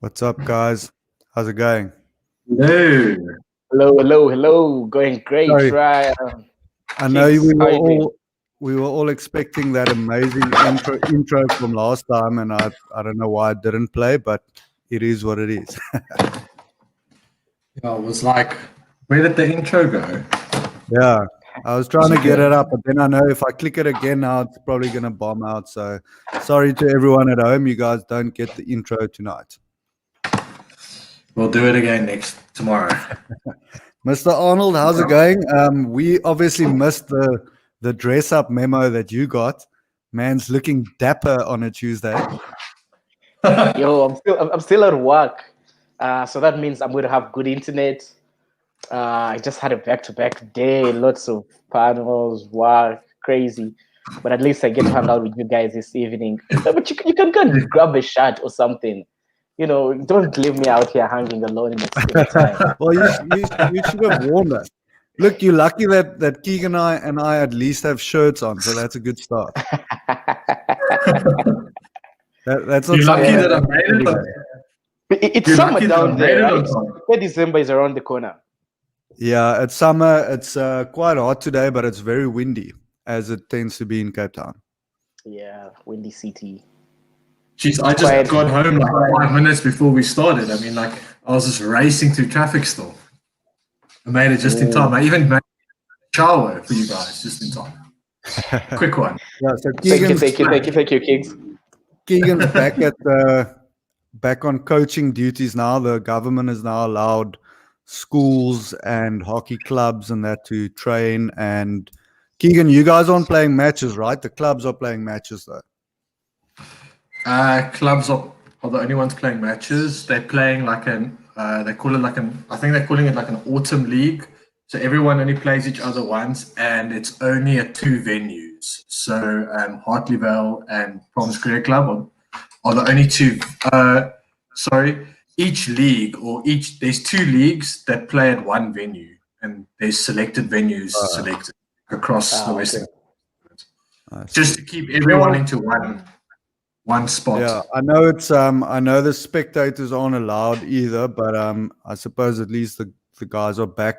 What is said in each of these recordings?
What's up, guys? How's it going? No. Hello. Going great, Sorry, right? I know Kicks, how you doing? we were all expecting that amazing intro from last time, and I don't know why it didn't play, but it is what it is. I was like, where did the intro go? Yeah, I was trying to get it up, but then I know if I click it again now, it's probably gonna bomb out. So sorry to everyone at home, you guys don't get the intro tonight. We'll do it again tomorrow. Mr. Arnold, how's it going? We obviously missed the dress up memo that you got. Man's looking dapper on a Tuesday. Yo, I'm still at work, so that means I'm going to have good internet. I just had a back-to-back day, lots of panels, work, crazy. But at least I get to hang out with you guys this evening. But you can go and grab a shirt or something. You know, don't leave me out here hanging alone in the time. Well, you should have warned us. Look, you're lucky that Keegan and I at least have shirts on, so that's a good start. That's not You're lucky something that I made it. It's You're summer lucky that down I made there, it on right? time. December is around the corner. Yeah, it's summer. It's quite hot today, but it's very windy, as it tends to be in Cape Town. Yeah, windy city. Jeez, I just got home like 5 minutes before we started. I mean, like, I was just racing through traffic still. I made it just in time. I even made a shower for you guys just in time. Quick one. Yeah, so Thank you, Kings. Keegan's back on coaching duties now. The government has now allowed schools and hockey clubs and that to train. And Keegan, you guys aren't playing matches, right? The clubs are playing matches though. Clubs are the only ones playing matches. They're playing like they call it like I think they're calling it like an autumn league. So everyone only plays each other once, and it's only at 2 venues. So Hartleyvale and Promise Cricket Club are the only two. Each league there's 2 leagues that play at 1 venue, and there's selected venues selected across the Western. Just to keep everyone into one spot. Yeah, I know I know the spectators aren't allowed either, but I suppose at least the guys are back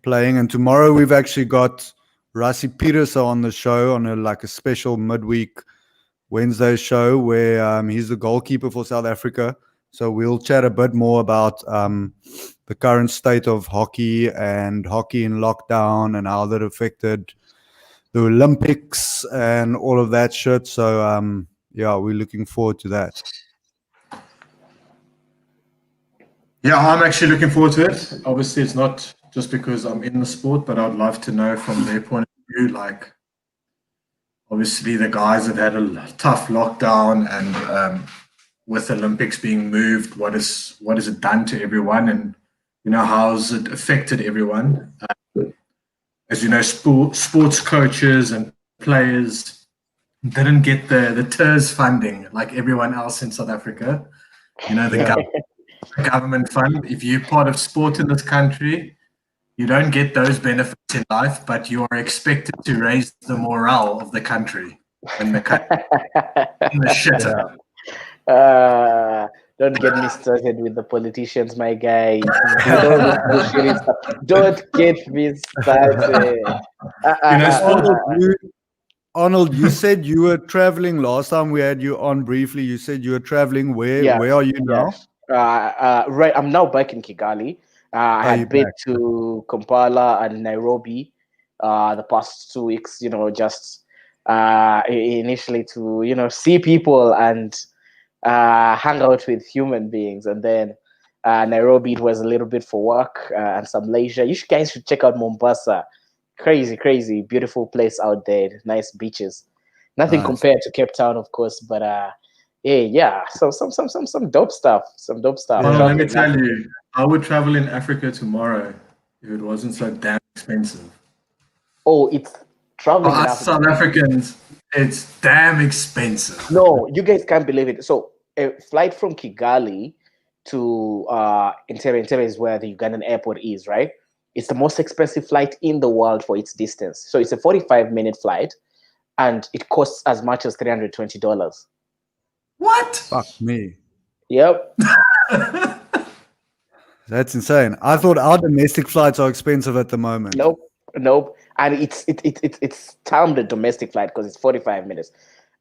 playing. And tomorrow we've actually got Rassie Petersen on the show on a special midweek Wednesday show where he's the goalkeeper for South Africa. So we'll chat a bit more about the current state of hockey and hockey in lockdown and how that affected the Olympics and all of that shit. So yeah, we're looking forward to that. Yeah, I'm actually looking forward to it. Obviously, it's not just because I'm in the sport, but I'd love to know from their point of view, like, obviously the guys have had a tough lockdown, and with Olympics being moved, what is it done to everyone, and how's it affected everyone? As you know, sports coaches and players didn't get the TERS funding like everyone else in South Africa. The government fund. If you're part of sport in this country, you don't get those benefits in life, but you are expected to raise the morale of the country when the shit. Don't get me started with the politicians, my guy. Don't get me started. Arnold, you said you were traveling last time we had you on briefly. You said you were traveling. Where are you now? Right, I'm now back in Kigali. I had been to Kampala and Nairobi the past 2 weeks, just initially to, see people and hang out with human beings. And then Nairobi, it was a little bit for work and some leisure. You guys should check out Mombasa. Crazy, beautiful place out there. Nice beaches. Nothing compared to Cape Town, of course, but yeah. So some dope stuff. Well, let me tell you, I would travel in Africa tomorrow if it wasn't so damn expensive. Oh, it's traveling. For us South Africans, it's damn expensive. No, you guys can't believe it. So a flight from Kigali to Entebbe. Entebbe is where the Ugandan airport is, right? It's the most expensive flight in the world for its distance. So it's a 45-minute flight, and it costs as much as $320. What? Fuck me. Yep. That's insane. I thought our domestic flights are expensive at the moment. Nope. And it's timed a domestic flight because it's 45 minutes.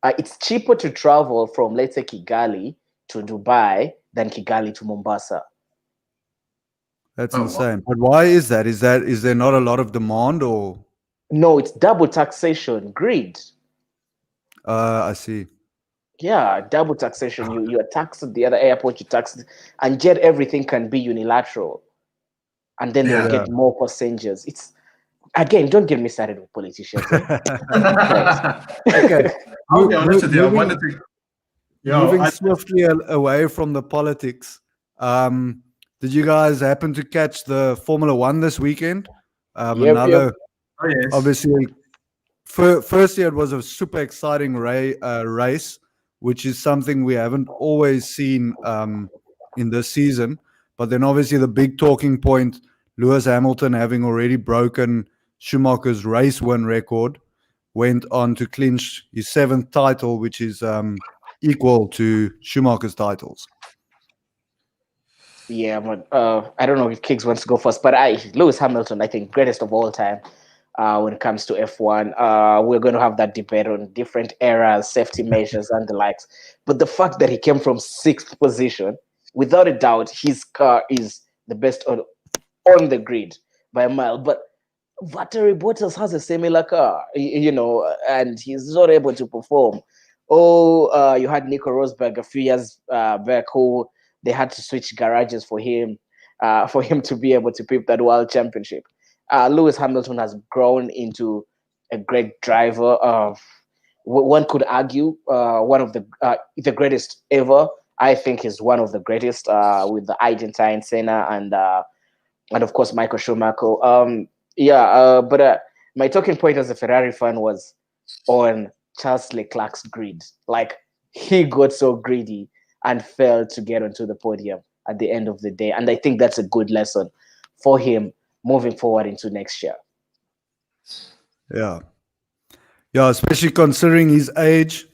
It's cheaper to travel from, let's say, Kigali to Dubai than Kigali to Mombasa. That's insane. But why is that? Is there not a lot of demand or? No, it's double taxation grid. I see. Yeah, double taxation. You are taxed at the other airport, you tax, and yet everything can be unilateral, and then they'll get more passengers. It's again, don't get me started with politicians. Okay, I'll be honest with you. I wanted to. Moving swiftly away from the politics. Did you guys happen to catch the Formula One this weekend? Yep. Oh, yes. Obviously, firstly, it was a super exciting race, which is something we haven't always seen in this season. But then obviously the big talking point, Lewis Hamilton having already broken Schumacher's race win record, went on to clinch his 7th title, which is equal to Schumacher's titles. Yeah, but I don't know if Kiggs wants to go first, but Lewis Hamilton, I think, greatest of all time when it comes to F1. We're going to have that debate on different eras, safety measures, and the likes. But the fact that he came from 6th position, without a doubt, his car is the best on the grid by a mile. But Valtteri Bottas has a similar car, and he's not able to perform. You had Nico Rosberg a few years back who they had to switch garages for him to be able to pick that world championship. Lewis Hamilton has grown into a great driver. One could argue one of the greatest ever. I think he's one of the greatest with the Argentine Senna and of course Michael Schumacher. But my talking point as a Ferrari fan was on Charles Leclerc's grid. Like, he got so greedy and failed to get onto the podium at the end of the day. And I think that's a good lesson for him moving forward into next year. Yeah, especially considering his age.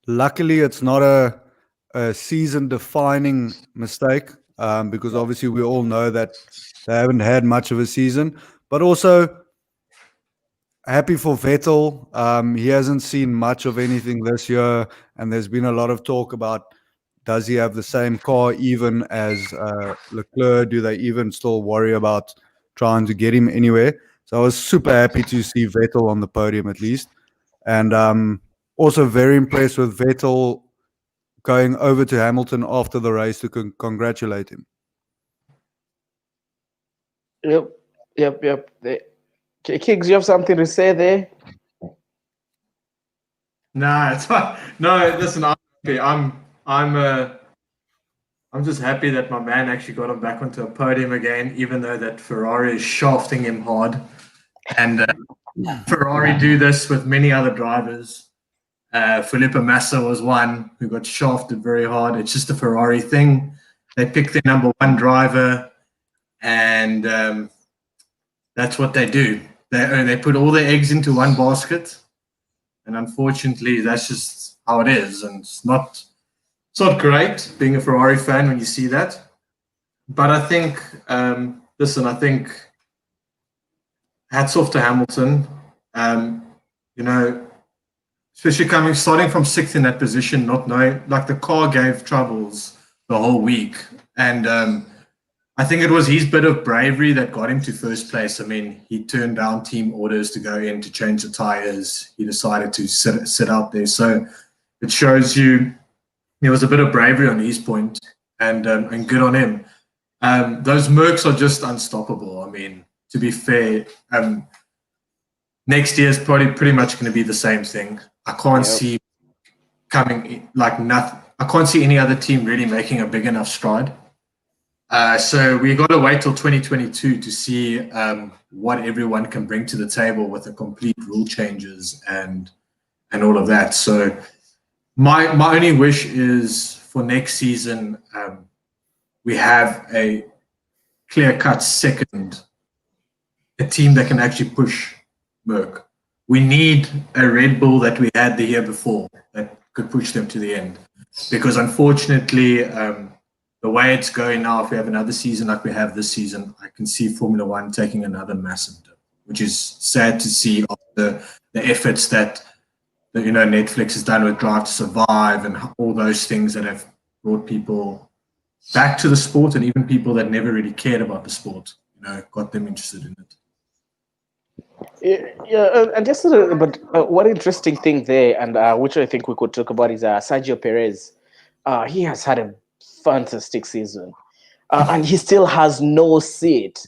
Luckily, it's not a season-defining mistake because obviously we all know that they haven't had much of a season. But also, happy for Vettel. He hasn't seen much of anything this year, and there's been a lot of talk about, does he have the same car even as Leclerc? Do they even still worry about trying to get him anywhere? So I was super happy to see Vettel on the podium at least. And also very impressed with Vettel going over to Hamilton after the race to congratulate him. Yep. Kiggs, you have something to say there? Nah, it's fine. No, listen, I'm just happy that my man actually got him back onto a podium again, even though that Ferrari is shafting him hard. And Ferrari do this with many other drivers. Felipe Massa was one who got shafted very hard. It's just a Ferrari thing. They pick their number one driver, and that's what they do. They put all their eggs into one basket, and unfortunately, that's just how it is. And it's not great being a Ferrari fan when you see that. But I think, I think hats off to Hamilton. Especially starting from 6th in that position, not knowing, like, the car gave troubles the whole week. And I think it was his bit of bravery that got him to first place. I mean, he turned down team orders to go in to change the tires. He decided to sit out there. So it shows you there was a bit of bravery on his point, and good on him. Those Mercs are just unstoppable. I mean, to be fair, next year is probably pretty much going to be the same thing. I can't see coming like nothing. I can't see any other team really making a big enough stride. So we got to wait till 2022 to see what everyone can bring to the table with the complete rule changes and all of that. So my only wish is for next season we have a clear-cut second, a team that can actually push Merck. We need a Red Bull that we had the year before that could push them to the end, because unfortunately the way it's going now, if we have another season like we have this season, I can see Formula One taking another massive dip, which is sad to see after the efforts that Netflix has done with Drive to Survive and all those things that have brought people back to the sport, and even people that never really cared about the sport, got them interested in it. Yeah, and just but one interesting thing there, and which I think we could talk about, is Sergio Perez. He has had a fantastic season, and he still has no seat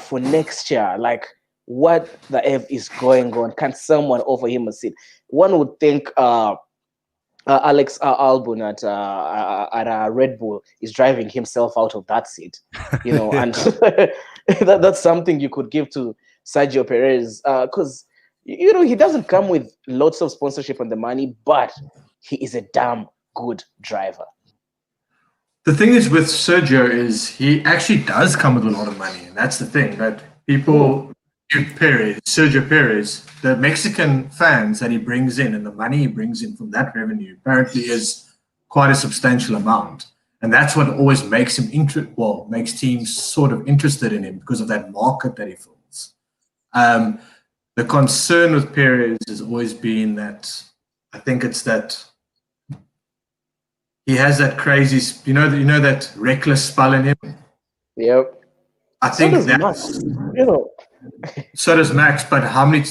for next year. Like, what the F is going on? Can someone offer him a seat? One would think Alex Albon at Red Bull is driving himself out of that seat, and that's something you could give to Sergio Perez, because he doesn't come with lots of sponsorship and the money, but he is a damn good driver. The thing is with Sergio is he actually does come with a lot of money, and that's the thing that people give Sergio Perez, the Mexican fans that he brings in and the money he brings in from that revenue apparently is quite a substantial amount. And that's what always makes him makes teams sort of interested in him, because of that market that he fills. The concern with Perez has always been that I think it's that he has that crazy, that reckless spell in him. Yep. I think that's, so does Max, but how many?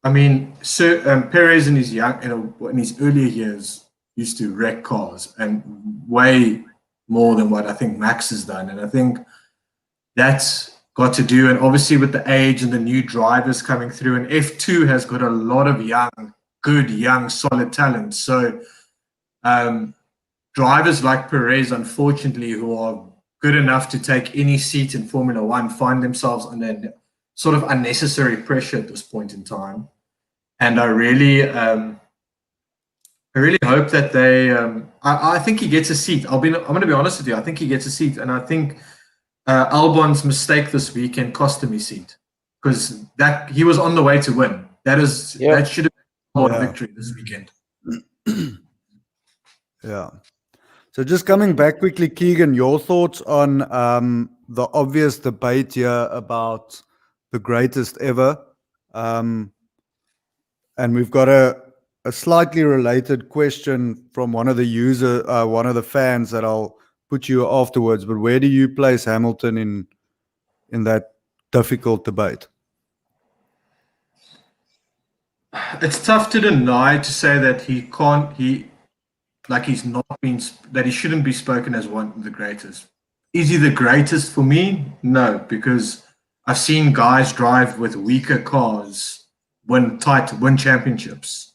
I mean, Perez in his in his earlier years used to wreck cars, and way more than what I think Max has done. And I think that's got to do, and obviously with the age and the new drivers coming through, and F2 has got a lot of good, solid talent. So drivers like Perez, unfortunately, who are good enough to take any seat in Formula One, find themselves under sort of unnecessary pressure at this point in time. And I really hope that they. I think he gets a seat. I'm going to be honest with you. I think he gets a seat, and I think Albon's mistake this weekend cost him his seat, because that he was on the way to win. That should have been a victory this weekend. Yeah. So just coming back quickly, Keegan, your thoughts on the obvious debate here about the greatest ever. And we've got a slightly related question from one of the fans that I'll put you afterwards. But where do you place Hamilton in that difficult debate? It's tough to deny, to say that that he shouldn't be spoken as one of the greatest. Is he the greatest for me? No, because I've seen guys drive with weaker cars win championships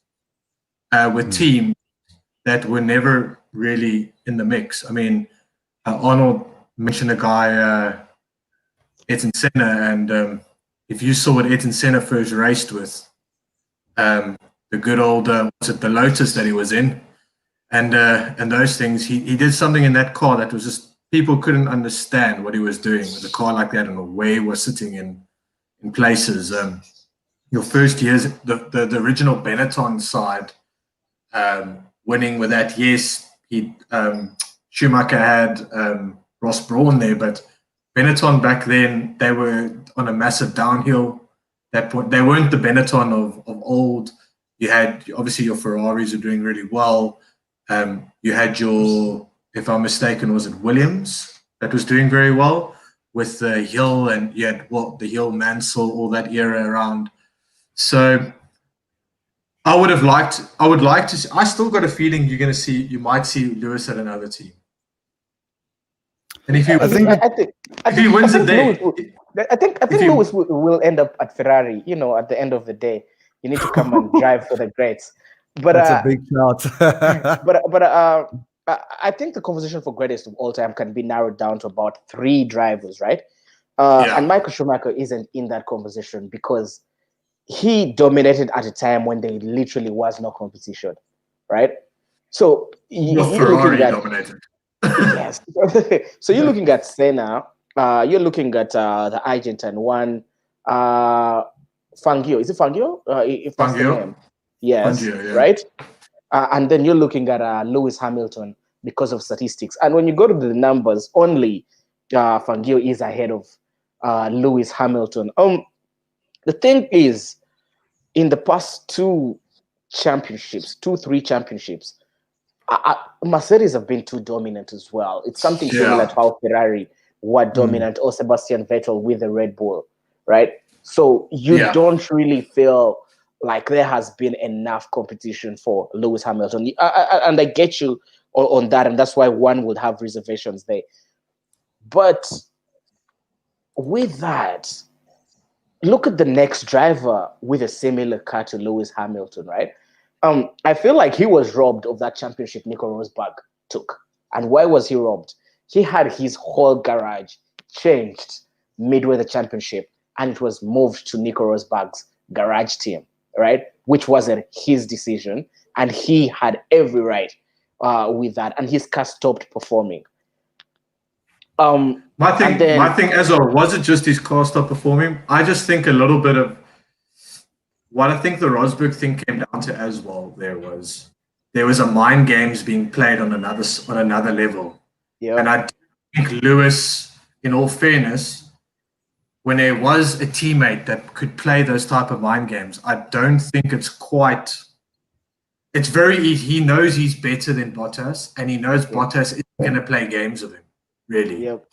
with teams that were never really in the mix. I mean, Arnold mentioned a guy, Ayrton Senna, and if you saw what Ayrton Senna first raced with, the good old the Lotus that he was in, and those things, he did something in that car that was just, people couldn't understand what he was doing with a car like that, and where he was sitting in places. Your first years, the original Benetton side, winning with that, yes, Schumacher had Ross Brawn there, but Benetton back then, they were on a massive downhill. That point, they weren't the Benetton of old. You had, obviously, your Ferraris are doing really well. You had your, if I'm mistaken, was it Williams that was doing very well with the Hill, and you had the Hill, Mansell, all that era around. So I would like to see, I still got a feeling you might see Lewis at another team. And if he wins it there, I think Lewis will end up at Ferrari. At the end of the day, you need to come and drive for the greats. But that's a big shout. but I think the conversation for greatest of all time can be narrowed down to about 3 drivers, right? And Michael Schumacher isn't in that conversation, because he dominated at a time when there literally was no competition, right? So Ferrari dominated. Yes. So you're looking at Senna. You're looking at the Argentine one, Fangio. Is it Fangio? If that's the name. Yes. Fangio, yeah. Right. And then you're looking at Lewis Hamilton. because of statistics. And when you go to the numbers, only Fangio is ahead of Lewis Hamilton. The thing is, in the past three championships, Mercedes have been too dominant as well. It's something similar to how Ferrari were dominant, or Sebastian Vettel with the Red Bull, right? So you don't really feel like there has been enough competition for Lewis Hamilton. And I get you on that, and that's why one would have reservations there. But with that, look at the next driver with a similar car to Lewis Hamilton, right? I feel like he was robbed of that championship Nico Rosberg took. And why was he robbed? He had his whole garage changed midway the championship, and it was moved to Nico Rosberg's garage team, right? Which wasn't his decision, and he had every right with that, and his car stopped performing. My thing as well, was it just his car stopped performing? I just think a little bit of what I think the Rosberg thing came down to as well. There was a mind games being played on another level. Yeah. And I think Lewis, in all fairness, when there was a teammate that could play those type of mind games, I don't think it's very easy. He knows he's better than Bottas, and he knows Bottas isn't going to play games with him, really. Yep.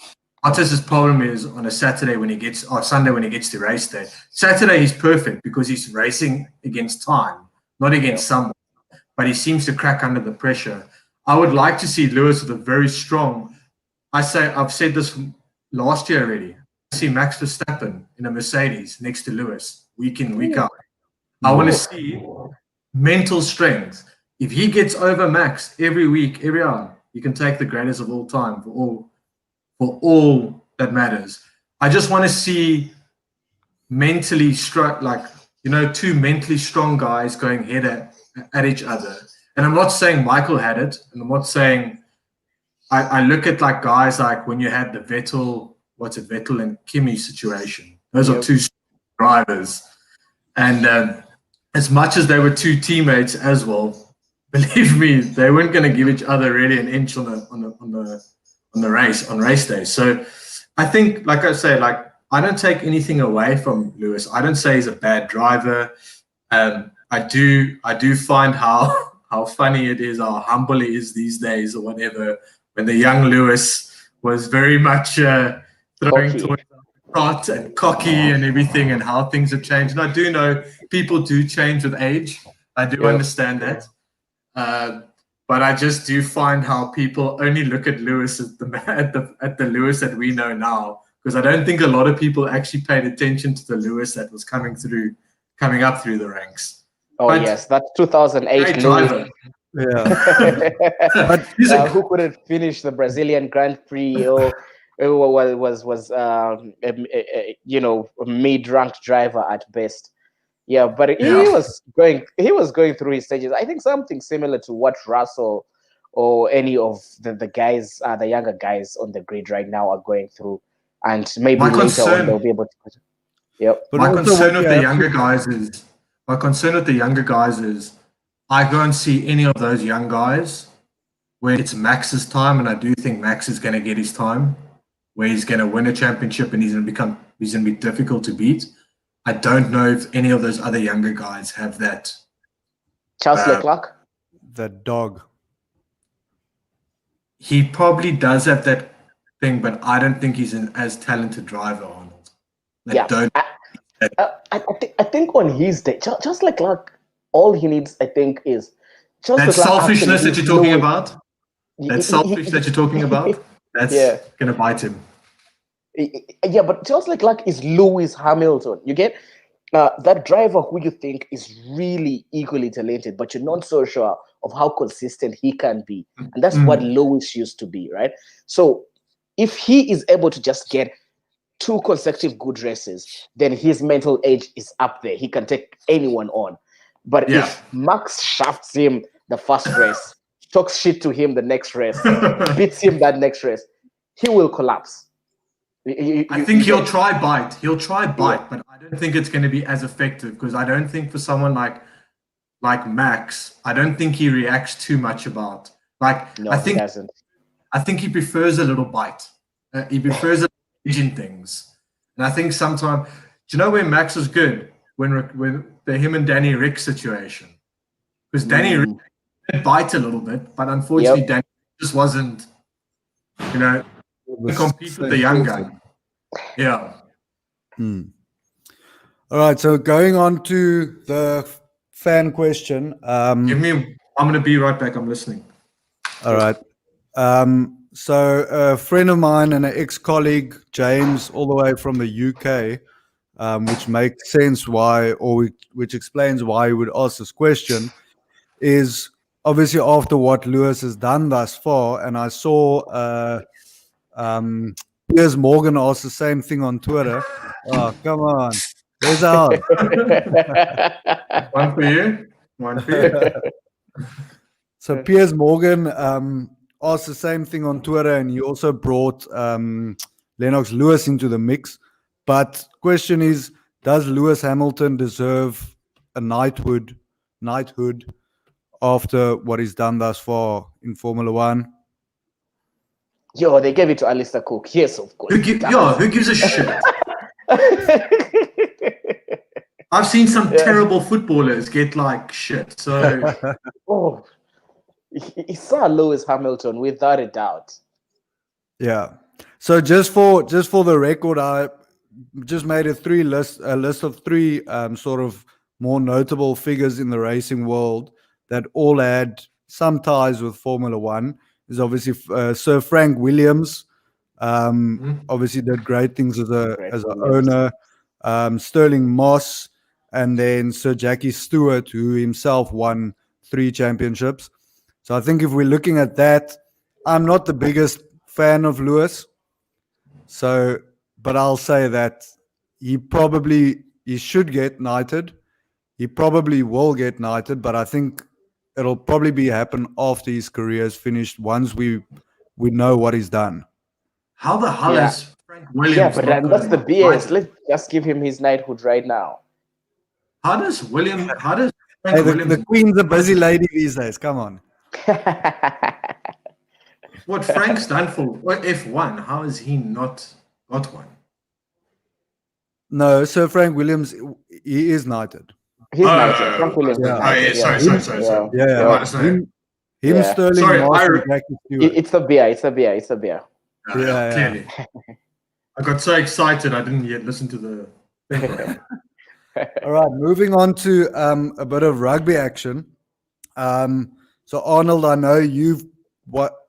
Bottas's problem is on a Sunday when he gets to race day. Saturday he's perfect because he's racing against time, not against someone. But he seems to crack under the pressure. I would like to see Lewis with a very strong. I've said this last year already. I see Max Verstappen in a Mercedes next to Lewis week in, week out. I want to see mental strength. If he gets over Max every week, every hour, he can take the greatest of all time for all that matters. I just want to see mentally two mentally strong guys going head at each other. And I'm not saying Michael had it, and I'm not saying I look at like guys like when you had the Vettel and Kimi situation. Those are two drivers. And as much as they were two teammates as well, believe me, they weren't going to give each other really an inch on race day. So I think, like I say, like I don't take anything away from Lewis. I don't say he's a bad driver. I do find how funny it is, how humble he is these days or whatever, when the young Lewis was very much throwing toys out and cocky and everything, and how things have changed. And I do know people do change with age. I do understand that. But I just do find how people only look at Lewis at the Lewis that we know now, because I don't think a lot of people actually paid attention to the Lewis that was coming up through the ranks. Oh, but yes, that's 2008 Lewis. Yeah. But who couldn't finish the Brazilian Grand Prix? Or was a mid-ranked driver at best. Yeah, but he was going through his stages. I think something similar to what Russell or any of the guys, the younger guys on the grid right now are going through, and maybe later on they'll be able to. Yep. But my concern with the younger guys is, I go and see any of those young guys where it's Max's time, and I do think Max is going to get his time, where he's going to win a championship and he's going to be difficult to beat. I don't know if any of those other younger guys have that. Charles Leclerc? The dog. He probably does have that thing, but I don't think he's an as talented driver, Arnold. I think on his day, Charles Leclerc, all he needs, I think, is that selfishness that you're talking about. That selfish that you're talking about. That's going to bite him. Yeah, but Charles Leclerc is Lewis Hamilton. You get that driver who you think is really equally talented, but you're not so sure of how consistent he can be. And that's what Lewis used to be, right? So if he is able to just get 2 consecutive good races, then his mental age is up there. He can take anyone on. But if Max shafts him the first race, talks shit to him the next race, beats him that next race, he will collapse. I think he'll try bite. But I don't think it's going to be as effective, because I don't think for someone like Max, I don't think he reacts too much about Like No, I he think doesn't. he prefers a little bite. He prefers a in things, and I think sometimes, do you know where Max was good when the him and Danny Rick situation, because Danny Rick did bite a little bit, but unfortunately Yep. Danny just wasn't, to compete with the young guy. Yeah. All right, so going on to the fan question. I'm gonna be right back. I'm listening. All right. So a friend of mine and an ex-colleague, James, all the way from the UK, which makes sense which explains why he would ask this question, is obviously after what Lewis has done thus far, and I saw Piers Morgan ask the same thing on Twitter. Oh, come on. There's out. One for you. One for you. So Piers Morgan asked the same thing on Twitter, and he also brought Lennox Lewis into the mix. But question is, does Lewis Hamilton deserve a knighthood after what he's done thus far in Formula One? Yo, they gave it to Alistair Cook. Yes, of course. Who gives a shit? I've seen some terrible footballers get like shit. So he saw Lewis Hamilton without a doubt. Yeah. So just for the record, I just made a list of three sort of more notable figures in the racing world that all had some ties with Formula One. Is obviously Sir Frank Williams. Obviously did great things as an owner. Sterling Moss, and then Sir Jackie Stewart, who himself won 3 championships. So I think if we're looking at that, I'm not the biggest fan of Lewis. So, but I'll say that he should get knighted. He probably will get knighted, but I think it'll probably happen after his career is finished, once we know what he's done. How the hell is Frank Williams? Yeah, but that's the BS. Let's just give him his knighthood right now. How does Frank Williams? The Queen's a busy lady these days. Come on. What Frank's done for F1, how has he not got one? No, Sir Frank Williams, he is knighted. He's knighted. Frank Williams is knighted. Sorry. Him, Sterling, sorry, it's the beer. Clearly. I got so excited I didn't yet listen to the thing. All right, moving on to a bit of rugby action. So Arnold, I know you've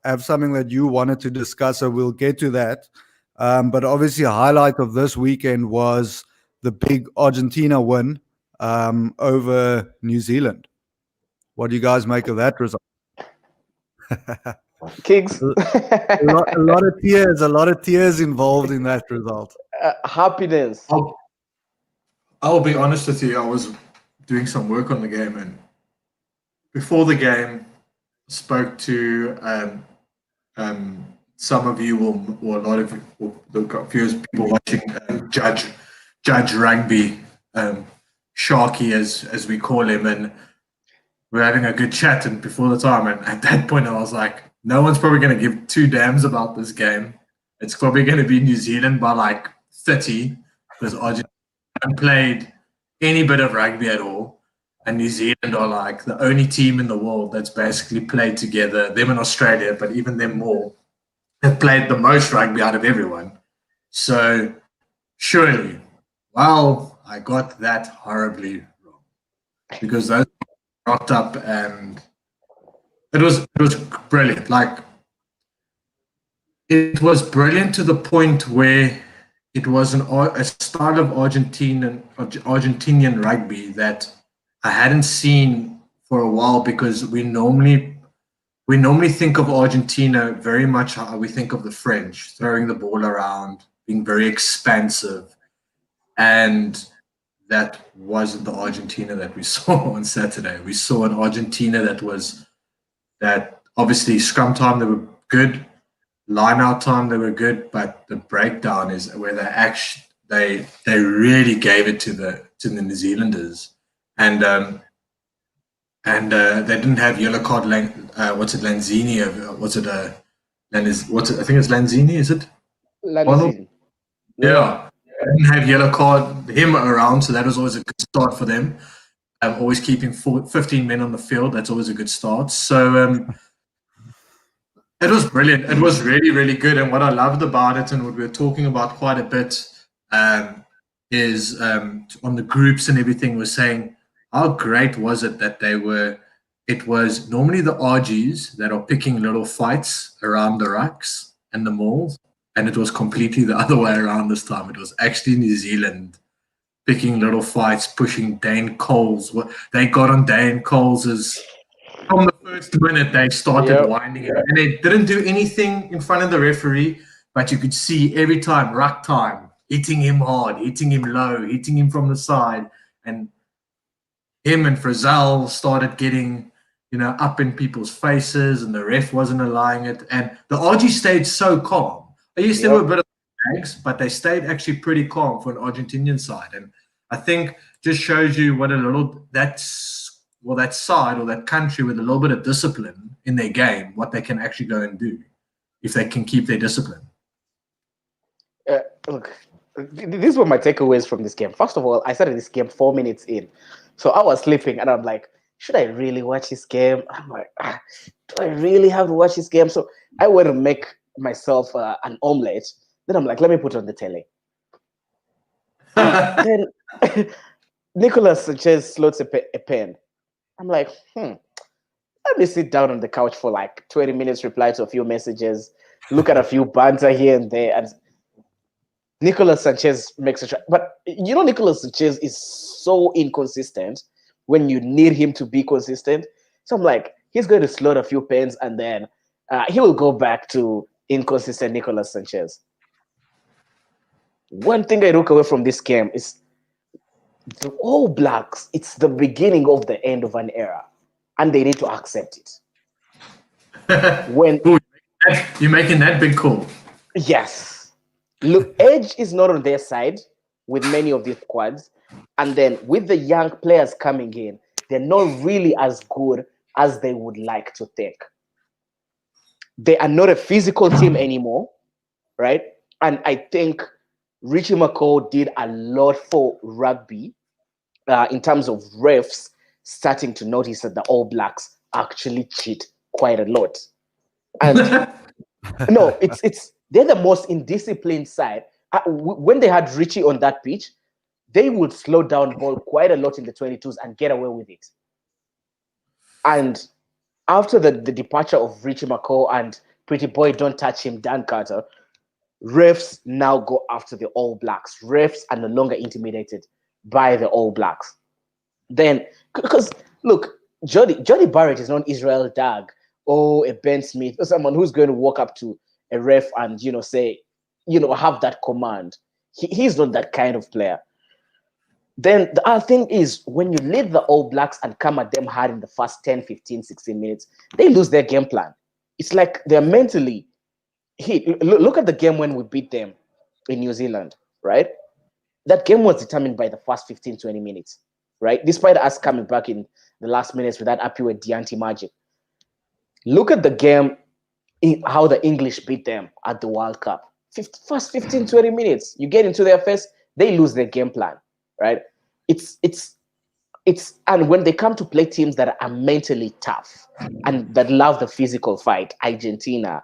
have something that you wanted to discuss, so we'll get to that. But obviously, a highlight of this weekend was the big Argentina win over New Zealand. What do you guys make of that result? Kings. a lot of tears involved in that result. Happiness. I'll be honest with you. I was doing some work on the game, and before the game, spoke to some of you, or a lot of the few people watching Judge Rugby, Sharky as we call him, and we're having a good chat. And before the time, and at that point, I was like, no one's probably going to give 2 damns about this game. It's probably going to be New Zealand by like 30, because Argentina haven't played any bit of rugby at all. And New Zealand are like the only team in the world that's basically played together. Them in Australia, but even them more, have played the most rugby out of everyone. So surely, well, I got that horribly wrong, because those rocked up, and it was brilliant. Like, it was brilliant to the point where it was a style of Argentinian rugby that I hadn't seen for a while, because we normally think of Argentina very much how we think of the French, throwing the ball around, being very expansive, and that wasn't the Argentina that we saw on Saturday. We saw an Argentina that obviously scrum time they were good, line out time they were good, but the breakdown is where they really gave it to the New Zealanders. And and they didn't have yellow card. Lanzini? I think it's Lanzini. Is it? Lanzini. Yeah. They didn't have yellow card him around, so that was always a good start for them. Always keeping 15 men on the field. That's always a good start. So it was brilliant. It was really, really good. And what I loved about it, and what we were talking about quite a bit, is on the groups and everything, was saying how great was it that it was normally the RGs that are picking little fights around the rucks and the malls, and it was completely the other way around this time. It was actually New Zealand picking little fights, pushing Dane Coles. What they got on Dane Coles is from the first minute they started winding it, and they didn't do anything in front of the referee, but you could see every time, ruck time, hitting him hard, hitting him low, hitting him from the side, and him and Frizzell started getting, up in people's faces, and the ref wasn't allowing it, and the RG stayed so calm. Yes, there were a bit of bags, but they stayed actually pretty calm for an Argentinian side, and I think just shows you what that side or that country with a little bit of discipline in their game, what they can actually go and do if they can keep their discipline. Look, these were my takeaways from this game. First of all, I started this game 4 minutes in, so I was sleeping, and I'm like, should I really watch this game? I'm like, do I really have to watch this game? So I went to make myself an omelette. Then I'm like, let me put on the telly. Then Nicolas Sanchez slots a pen. I'm like, let me sit down on the couch for like 20 minutes, reply to a few messages, look at a few banter here and there. And Nicolas Sanchez makes a try. But Nicolas Sanchez is so inconsistent when you need him to be consistent. So I'm like, he's going to slot a few pens, and then he will go back to inconsistent Nicolas Sanchez. One thing I took away from this game is the All Blacks, it's the beginning of the end of an era, and they need to accept it. You're making that big call. Yes. Look, Edge is not on their side with many of these squads, and then with the young players coming in, they're not really as good as they would like to think. They are not a physical team anymore, right? And I think Richie McCaw did a lot for rugby in terms of refs starting to notice that the All Blacks actually cheat quite a lot. And no, they're the most indisciplined side. When they had Richie on that pitch, they would slow down ball quite a lot in the 22s and get away with it. And after the departure of Richie McCaw and Pretty Boy Don't Touch Him, Dan Carter, refs now go after the All Blacks. Refs are no longer intimidated by the All Blacks. Then, because look, Jody Barrett is not Israel Dag or a Ben Smith or someone who's going to walk up to a ref and say, have that command. He's not that kind of player. Then the other thing is, when you lead the All Blacks and come at them hard in the first 10, 15, 16 minutes, they lose their game plan. It's like they're mentally hit. Look at the game when we beat them in New Zealand, right? That game was determined by the first 15, 20 minutes, right? Despite us coming back in the last minutes with that Apiwe Dianti magic. Look at the game, how the English beat them at the World Cup. First 15, 20 minutes, you get into their face, they lose their game plan. Right? And when they come to play teams that are mentally tough and that love the physical fight, Argentina,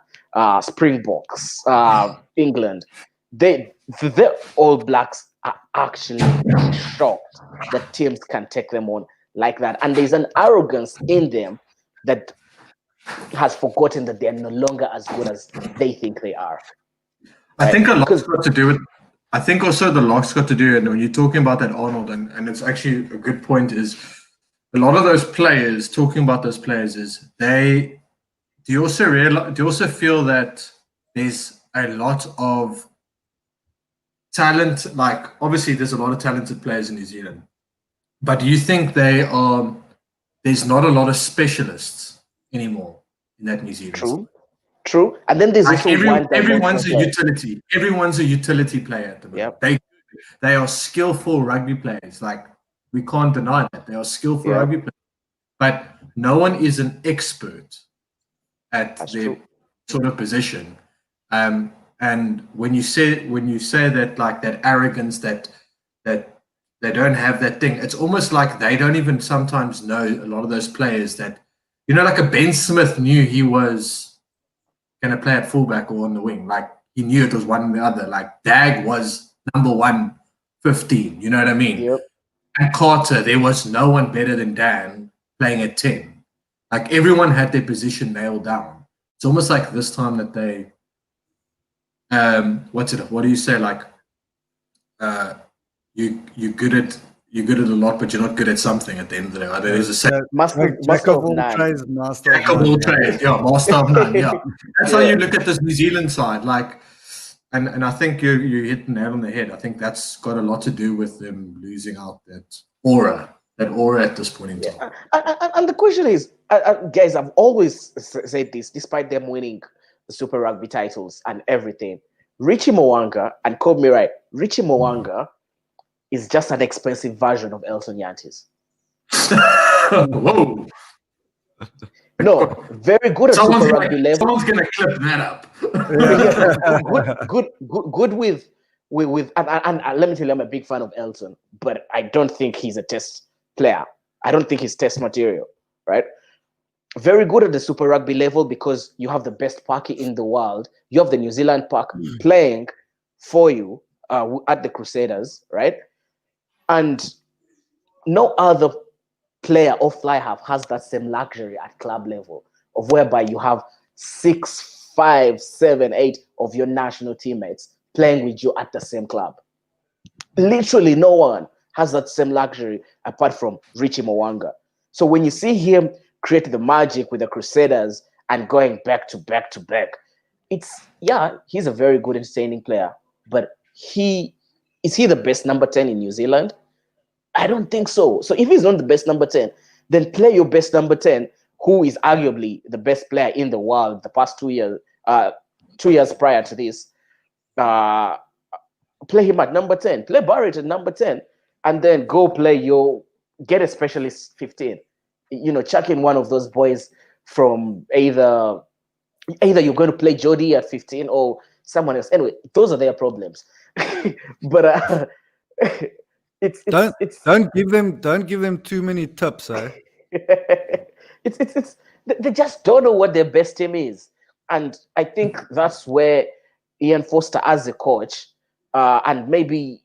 Springboks, England, the All Blacks are actually shocked that teams can take them on like that. And there's an arrogance in them that has forgotten that they're no longer as good as they think they are. Right? I think a lot's got to do with. I think also the lot's got to do, and when you're talking about that Arnold, and it's actually a good point, is a lot of those players, talking about those players, is do you also feel that there's a lot of talent, like obviously there's a lot of talented players in New Zealand, but do you think there's not a lot of specialists anymore in that New Zealand? True. And then there's also everyone's a utility. Everyone's a utility player at the moment. Yep. They are skillful rugby players. Like, we can't deny that. They are skillful rugby players. but no one is an expert at That's their true. sort of position. And when you say that, like, that arrogance, that they don't have that thing, it's almost like they don't even sometimes know, a lot of those players, that, like a Ben Smith knew he was going to play at fullback or on the wing. Like, he knew it was one or the other. Like, Dag was number 115, you know what I mean? Yep. And Carter, there was no one better than Dan playing at 10. Like, everyone had their position nailed down. It's almost like this time that they, what do you say? Like, you're good at a lot, but you're not good at something at the end of the day. There's a saying, Master Jack of of all none. trades, master Jack of of all none. trades, yeah, master of none, yeah. That's how Yeah. you look at this New Zealand side, like, and I think you hit the nail on the head. I think that's got a lot to do with them losing out that aura at this point in time. And the question is, guys, I've always said this, despite them winning the Super Rugby titles and everything, Richie Mo'unga, and quote me right, Richie Mo'unga is just an expensive version of Elton Yantis. Whoa. No, very good at Super Rugby level. Someone's gonna clip that up. Good with and let me tell you, I'm a big fan of Elton, but I don't think he's a test player. I don't think he's test material, right? Very good at the Super Rugby level because you have the best parky in the world. You have the New Zealand park playing for you at the Crusaders, right? And no other player or fly half has that same luxury at club level of whereby you have 6, 5, 7, 8 of your national teammates playing with you at the same club. Literally no one has that same luxury apart from Richie Mo'unga. So when you see him create the magic with the Crusaders and going back to back to back, he's a very good, entertaining player. But is he the best number 10 in New Zealand? I don't think so. So if he's not the best number 10, then play your best number 10, who is arguably the best player in the world the past 2 years, 2 years prior to this. Play him at number 10. Play Barrett at number 10. And then go get a specialist 15. Chuck in one of those boys from either you're going to play Jody at 15 or someone else. Anyway, those are their problems. But don't give them too many tips, eh? They just don't know what their best team is, and I think that's where Ian Foster, as a coach, and maybe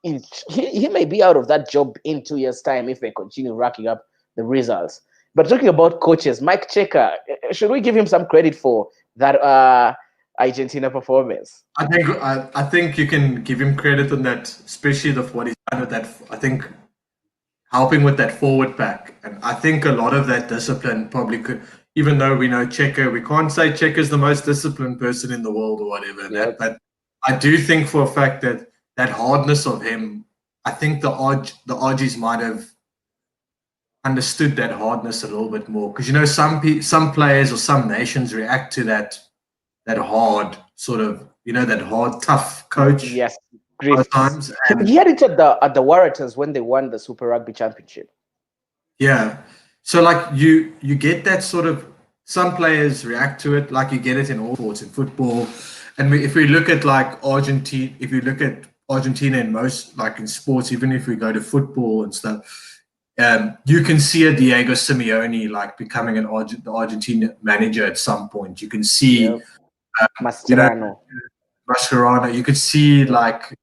he may be out of that job in 2 years' time if they continue racking up the results. But talking about coaches, Mike Checker, should we give him some credit for that Argentina performance? I think you can give him credit on that, especially what he's done with that. I think helping with that forward pack, and I think a lot of that discipline probably could. Even though we know Checker, we can't say Checker's the most disciplined person in the world or whatever. Yep. But I do think for a fact that hardness of him, I think the Aussies might have understood that hardness a little bit more, because some players or some nations react to that hard sort of, that hard, tough coach. Yes, great times. He had it at the Warriors when they won the Super Rugby Championship. Yeah, so like you get that sort of, some players react to it, like you get it in all sports, in football, and if we look at like Argentina, if you look at Argentina in most, like in sports, even if we go to football and stuff. You can see a Diego Simeone like becoming the Argentina manager at some point. You can see Mascherano. Mascherano. You could see like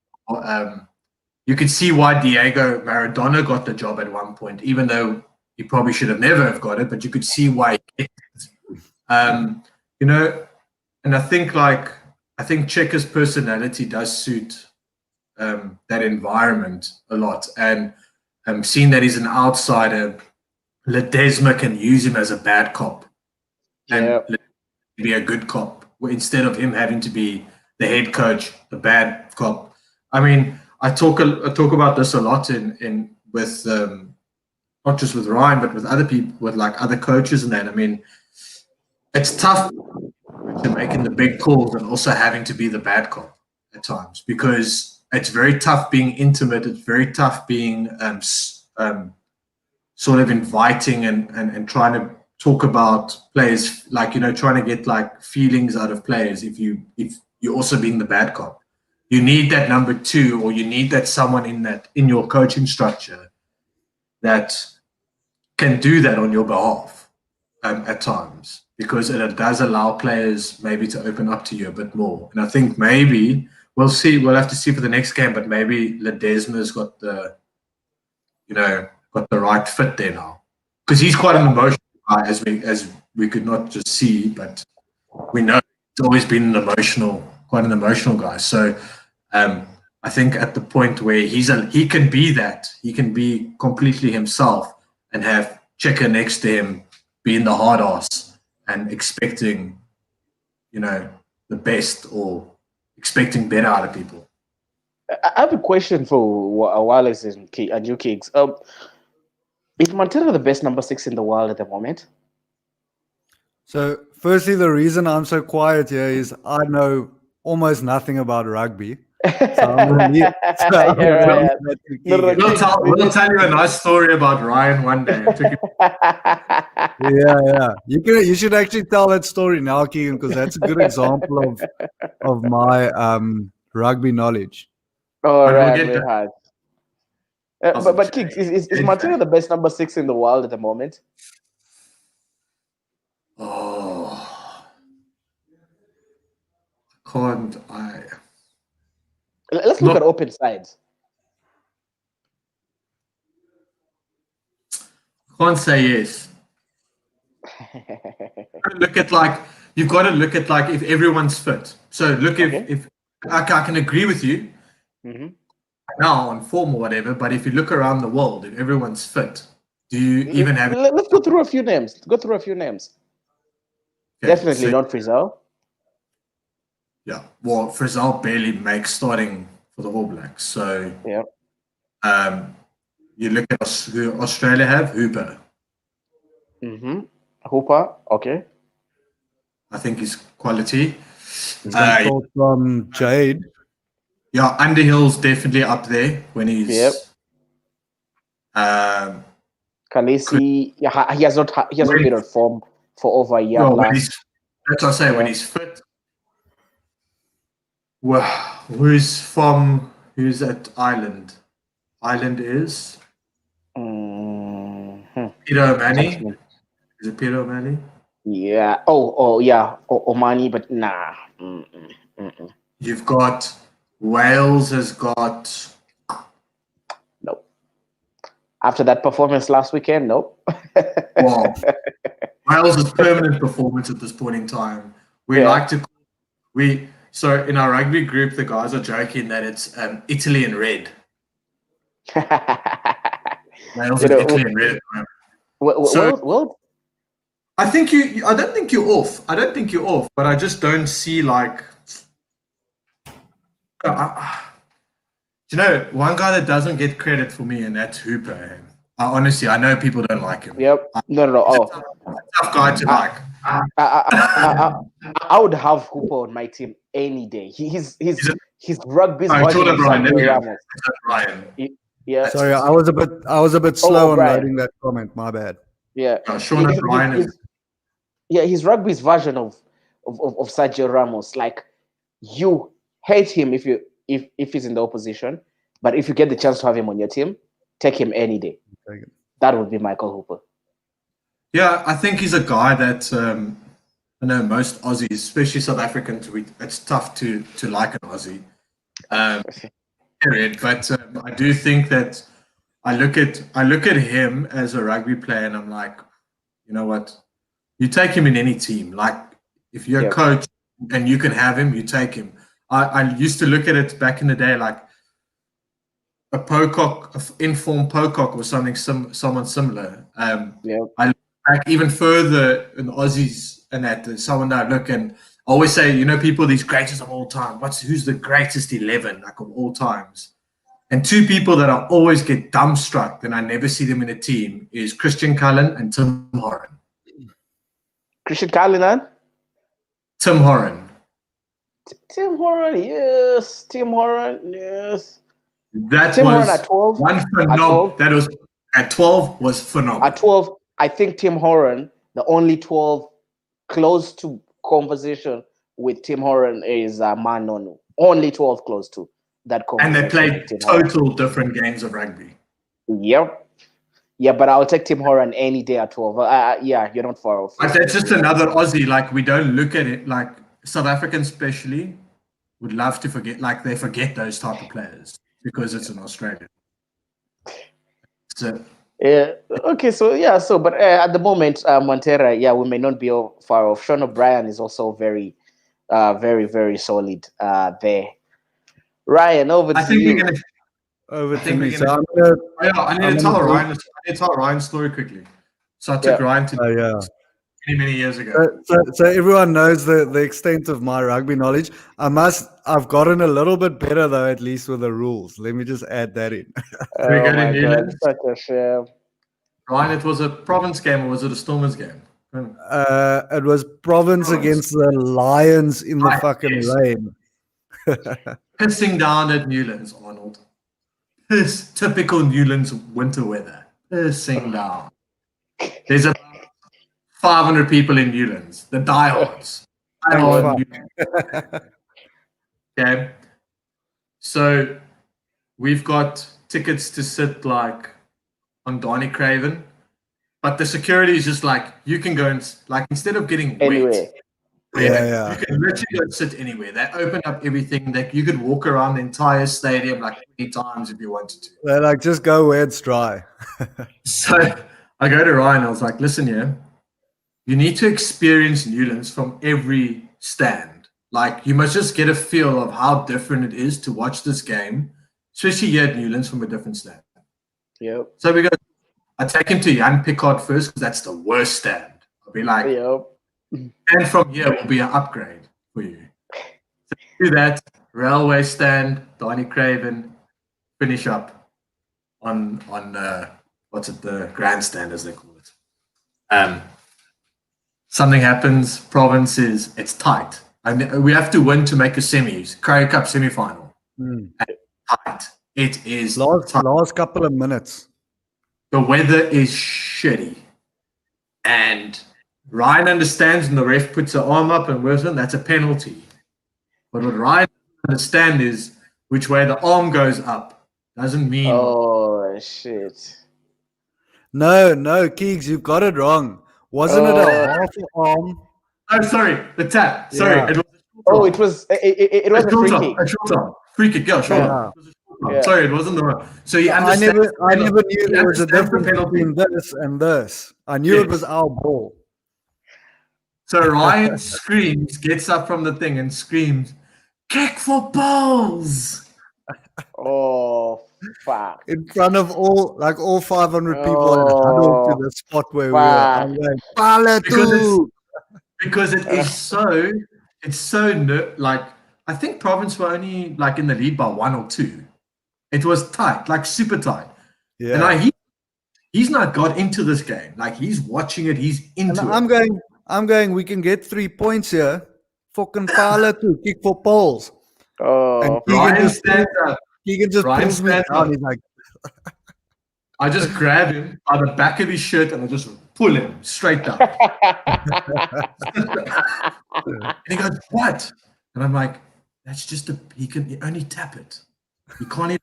you could see why Diego Maradona got the job at one point, even though he probably should have never have got it. But you could see why he did it. And I think Checker's personality does suit that environment a lot, and seeing that he's an outsider, Ledesma can use him as a bad cop and be a good cop instead of him having to be the head coach, the bad cop. I mean, I talk about this a lot in with not just with Ryan, but with other people, with like other coaches and that. I mean, it's tough to making the big calls and also having to be the bad cop at times, because it's very tough being intimate. It's very tough being sort of inviting and trying to talk about players, like, trying to get like feelings out of players if you're also being the bad cop. You need that number 2, or you need that someone in your coaching structure that can do that on your behalf at times, because it does allow players maybe to open up to you a bit more. And I think maybe we'll see. We'll have to see for the next game, but maybe Ledesma's got the right fit there now, because he's quite an emotional guy, as we could not just see, but we know he's always been quite an emotional guy. So I think at the point where he can be that, he can be completely himself and have Checker next to him being the hard ass and expecting, the best or expecting better out of people. I have a question for Wallace and you, Kings. Is Montero the best number 6 in the world at the moment? So, firstly, the reason I'm so quiet here is I know almost nothing about rugby. So I'm We'll tell you a nice story about Ryan one day. Yeah. You should actually tell that story now, Keegan, because that's a good example of my rugby knowledge. All right, but Kings, is Montero the best number 6 in the world at the moment? Oh, can't I? Let's look at open sides. Can't say yes. You've got to look at if everyone's fit. So look, if I can agree with you now on form or whatever, but if you look around the world, if everyone's fit, do you even have? Let's go through a few names. Okay, definitely not Frizzell. Yeah, well, Frizzell barely makes starting for the All Blacks. So yeah, you look at who Australia have, Hooper. Hooper, okay. I think he's quality. From Jade. Yeah, Underhill's definitely up there when he's. Yep. Khaleesi, he has not been on form for over a year plus. That's what I say, when he's fit. Well, who's at Ireland? Ireland is Peter O'Mahony. Is it Peter O'Mahony? Yeah. Oh, yeah. O'Mahony, but nah. You've got Wales has got. Nope. After that performance last weekend, nope. Well, Wales' permanent performance at this point in time. So in our rugby group, the guys are joking that it's Italy in red. Wales is Italy in red. Well, I don't think you're off. But I just don't see one guy that doesn't get credit for me, and that's Hooper. Honestly, I know people don't like him. Yep. No. Tough guy to like. I would have Hooper on my team any day. He's rugby's version of Ramos. Ryan. Yeah. Sorry, I was a bit slow on writing that comment. My bad. Yeah. Sean O'Brien is. Yeah, he's rugby's version of Sergio Ramos. Like, you hate him if he's in the opposition, but if you get the chance to have him on your team, take him any day. That would be Michael Hooper. Yeah, I think he's a guy that I know most Aussies, especially South Africans, it's tough to like an Aussie. Period. But I do think that I look at him as a rugby player, and I'm like, you know what? You take him in any team. Like, if you're a coach and you can have him, you take him. I used to look at it back in the day like a Pocock, informed Pocock or someone similar. I look back even further in the Aussies, and that someone that I look and always say, people, these greatest of all time. Who's the greatest 11 like of all times? And two people that I always get dumbstruck and I never see them in a team is Christian Cullen and Tim Horan. Christian Cullen and Tim Horan. Tim Horan, yes. Tim Horan, yes. That Tim was Horan at 12. one phenomenal. That was At 12 was phenomenal. At 12, I think Tim Horan, the only 12 close to conversation with Tim Horan is Manonu. Only 12 close to that And conversation. they played total different games of rugby. Yep. Yeah, but I'll take Tim Horan any day at 12. Yeah, you're not far off. But that's just another Aussie. Like, we don't look at it like South Africans, especially, would love to forget. Like, they forget those type of players because it's in Australia. So, yeah. Okay. So yeah. So, but at the moment, Montera, yeah, we may not be far off. Sean O'Brien is also very, very, very solid there. Ryan, over to you. We're gonna. Over I think to me. we're So gonna. I need I'm to tell gonna- Ryan. I need to tell Ryan's story quickly. So I took Ryan to yeah. many years ago. So everyone knows the extent of my rugby knowledge. I've gotten a little bit better though, at least with the rules. Let me just add that in. We go to Newlands. Such a shame. Ryan, it was a province game or was it a Stormers game? It was province against the Lions in the Right, fucking yes. rain. Pissing down at Newlands, Arnold. Typical Newlands winter weather. Pissing down. There's about 500 people in Newlands. The diehards. Okay. So we've got tickets to sit like on Donny Craven, but the security is just like you can go and like instead of getting Anyway. wet, Yeah. you can literally go and sit anywhere. They open up everything. That you could walk around the entire stadium like 20 times if you wanted to. They're like, just go where it's dry. So I go to Ryan. I was like, listen, you need to experience Newlands from every stand. Like, you must just get a feel of how different it is to watch this game, especially here at Newlands from a different stand. Yep. So I take him to Jan Pickard first because that's the worst stand. I'll be like, Yep. and from here will be an upgrade for you. So do that, railway stand, Donny Craven, finish up on what's it, the grandstand as they call it. Something happens, province it's tight. We have to win to make a semis, Currie Cup semi-final. Tight. It is last couple of minutes. The weather is shitty. And Ryan understands when the ref puts her arm up and Wilson, that's a penalty. But what Ryan understands is which way the arm goes up. Doesn't mean... Oh, shit. No, Keegs, you've got it wrong. Wasn't it a half arm? Oh, sorry, the tap. Sorry, Yeah. It was a free kick. A short arm. Free kick, yeah, short arm. It was a short arm. Yeah. Sorry, it wasn't the one. So you I understand. never knew there was a understand the difference penalty. between this and this. I knew it was our ball. So Ryan screams, gets up from the thing and screams, "Kick for balls!" Oh, fuck. In front of all 500 people had huddled to the spot where we were. I'm like, "Pala tu!" Because it is so, like, I think Province were only like in the lead by 1 or 2. It was tight, like super tight. Yeah. And he's not got into this game. Like, he's watching it, he's into it. I'm going, we can get 3 points here. Fucking Pala tu, kick for poles. Oh, And Ryan stands up. Keegan just Ryan pulls me stands down. up. He's like, I just grab him by the back of his shirt and I just pull him straight down. And he goes, "What?" And I'm like, "That's just he can only tap it. He can't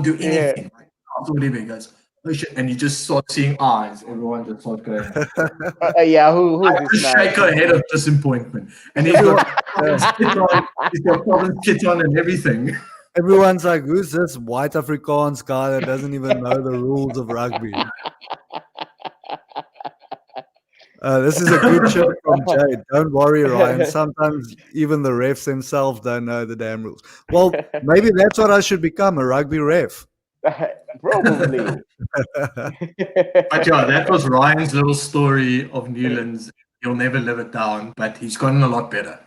do anything." Like, after whatever, he goes, "Oh shit!" And you just start seeing eyes. Everyone just starts going. yeah, who I just shake her head of disappointment, and he's got Province kit on and everything. everyone's like, who's this white Afrikaans guy that doesn't even know the rules of rugby? This is a good show from Jade. Don't worry, Ryan. Sometimes even the refs themselves don't know the damn rules. Well, maybe that's what I should become, a rugby ref. Probably. But yeah, that was Ryan's little story of Newlands. He'll never live it down, but he's gotten a lot better.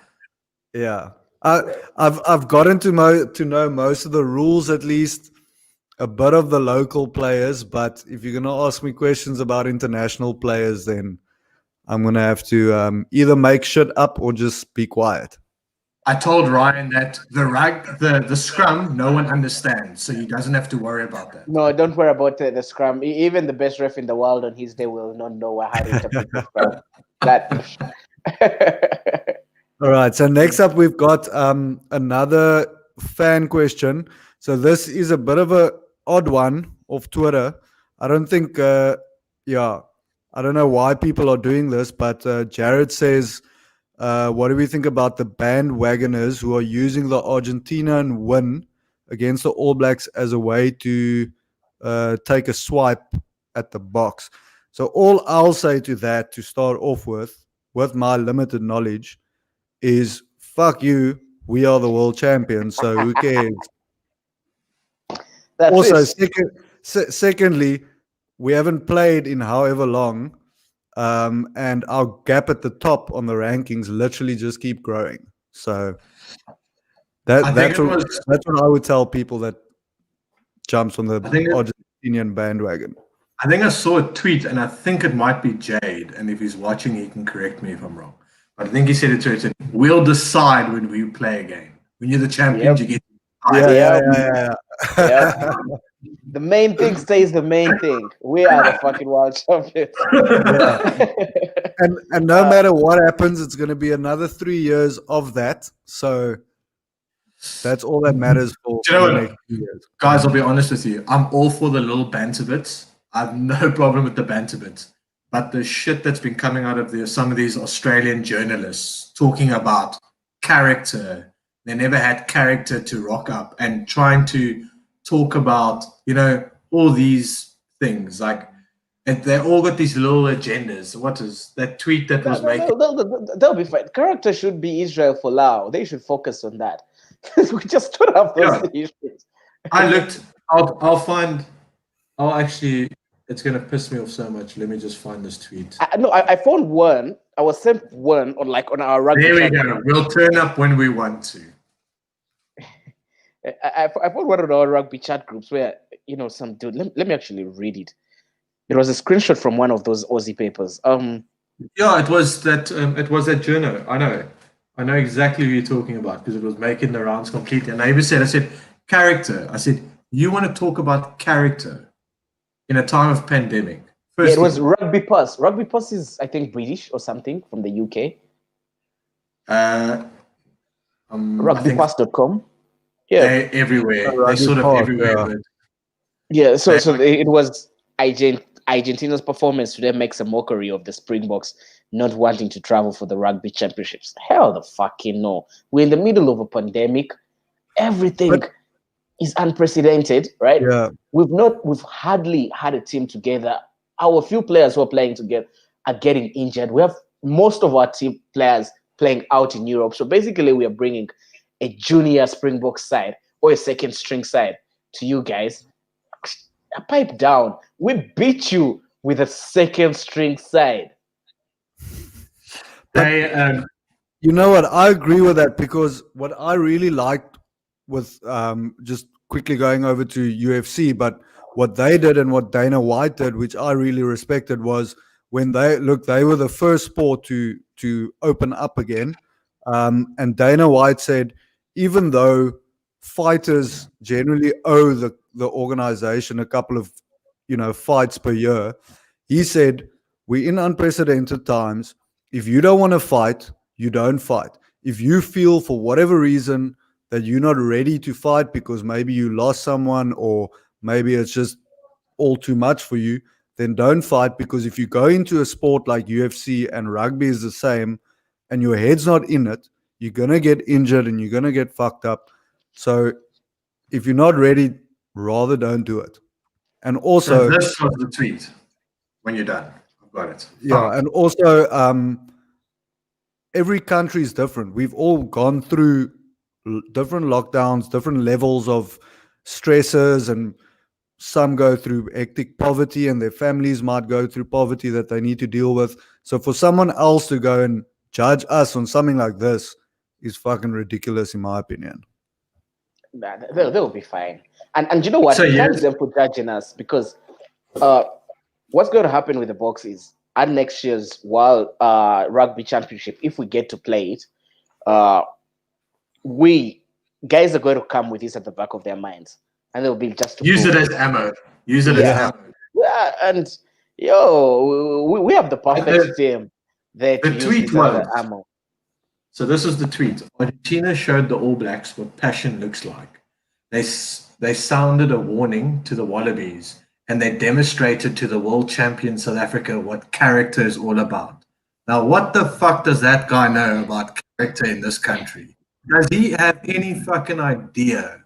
Yeah. I've gotten to know most of the rules, at least a bit of the local players. But if you're gonna ask me questions about international players, then I'm gonna have to either make shit up or just be quiet. I told Ryan that the scrum no one understands, so he doesn't have to worry about that. No, don't worry about the scrum. Even the best ref in the world on his day will not know how to interpret the scrum. That. All right. So next up, we've got another fan question. So this is a bit of a odd one off Twitter. I don't think, I don't know why people are doing this, but Jared says, what do we think about the bandwagoners who are using the Argentinian win against the All Blacks as a way to take a swipe at the box? So all I'll say to that, to start off with my limited knowledge, is fuck you. We are the world champions, so who cares? That's Also, it. secondly, we haven't played in however long, and our gap at the top on the rankings literally just keep growing. So that's what I would tell people that jumps on the Argentinian bandwagon. I think I saw a tweet, and I think it might be Jade, and if he's watching, he can correct me if I'm wrong. But I think he said it to it. We'll decide when we play again. When you're the champions, you get. Yeah. The main thing stays the main thing. We are the fucking world champions. And no matter what happens, it's going to be another 3 years of that. So that's all that matters for the next 3 years. Guys, I'll be honest with you. I'm all for the little banter bits. I have no problem with the banter bits. But the shit that's been coming out of some of these Australian journalists talking about character, they never had character to rock up, and trying to talk about, all these things. Like, and they all got these little agendas. What is that tweet that was making? They'll be fine. Character should be Israel for Lao. They should focus on that. We just don't have those issues. I looked. I'll actually. It's gonna piss me off so much. Let me just find this tweet. I found one. I was sent one on our rugby. There we go. We'll turn up when we want to. I found one of our rugby chat groups where some dude. Let me actually read it. It was a screenshot from one of those Aussie papers. Yeah, it was that. It was that journal. I know exactly who you're talking about because it was making the rounds completely. And I said, character. I said, you want to talk about character in a time of pandemic? It was Rugby Pass. Rugby Pass is, I think, British or something from the UK. Rugbypass.com. Yeah, they're everywhere. They're sort of everywhere. Yeah. So it was Argentina's performance today makes a mockery of the Springboks not wanting to travel for the rugby championships. Hell the fucking no. We're in the middle of a pandemic. Everything is unprecedented, right? Yeah. We've hardly had a team together. Our few players who are playing together are getting injured. We have most of our team players playing out in Europe. So basically we are bringing a junior Springbok side or a second string side to you guys. Pipe down. We beat you with a second string side. You know what? I agree with that, because what I really liked with just quickly going over to UFC, but what they did and what Dana White did, which I really respected, was when they were the first sport to open up again. And Dana White said, even though fighters generally owe the organization a couple of fights per year, he said, we're in unprecedented times. If you don't want to fight, you don't fight. If you feel for whatever reason that you're not ready to fight because maybe you lost someone or maybe it's just all too much for you, then don't fight. Because if you go into a sport like UFC, and rugby is the same, and your head's not in it, you're going to get injured and you're going to get fucked up. So if you're not ready, rather don't do it. And also, so this was the tweet when you're done. I've got it. Yeah, and also every country is different. We've all gone through different lockdowns, different levels of stresses, and some go through hectic poverty and their families might go through poverty that they need to deal with. So for someone else to go and judge us on something like this is fucking ridiculous, in my opinion. Nah, they'll be fine. And you know what? Thanks them for judging us, because what's going to happen with the Boks is at next year's World Rugby Championship, if we get to play it, guys are going to come with this at the back of their minds, and they'll be just use it as ammo. Use it as ammo. Yeah, and we have the perfect team there to use tweet this as was, the ammo. So this is the tweet. Argentina showed the All Blacks what passion looks like. They sounded a warning to the Wallabies, and they demonstrated to the world champion South Africa what character is all about. Now, what the fuck does that guy know about character in this country? Does he have any fucking idea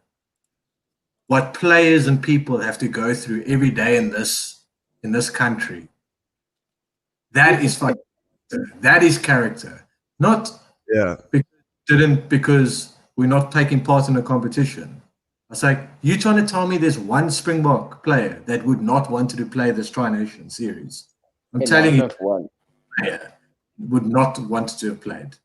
what players and people have to go through every day in this country? That is fucking. That is character, not because we're not taking part in a competition. It's like, you trying to tell me there's one Springbok player that would not want to play this Tri-Nation series? I'm telling you, not one player would not want to have played.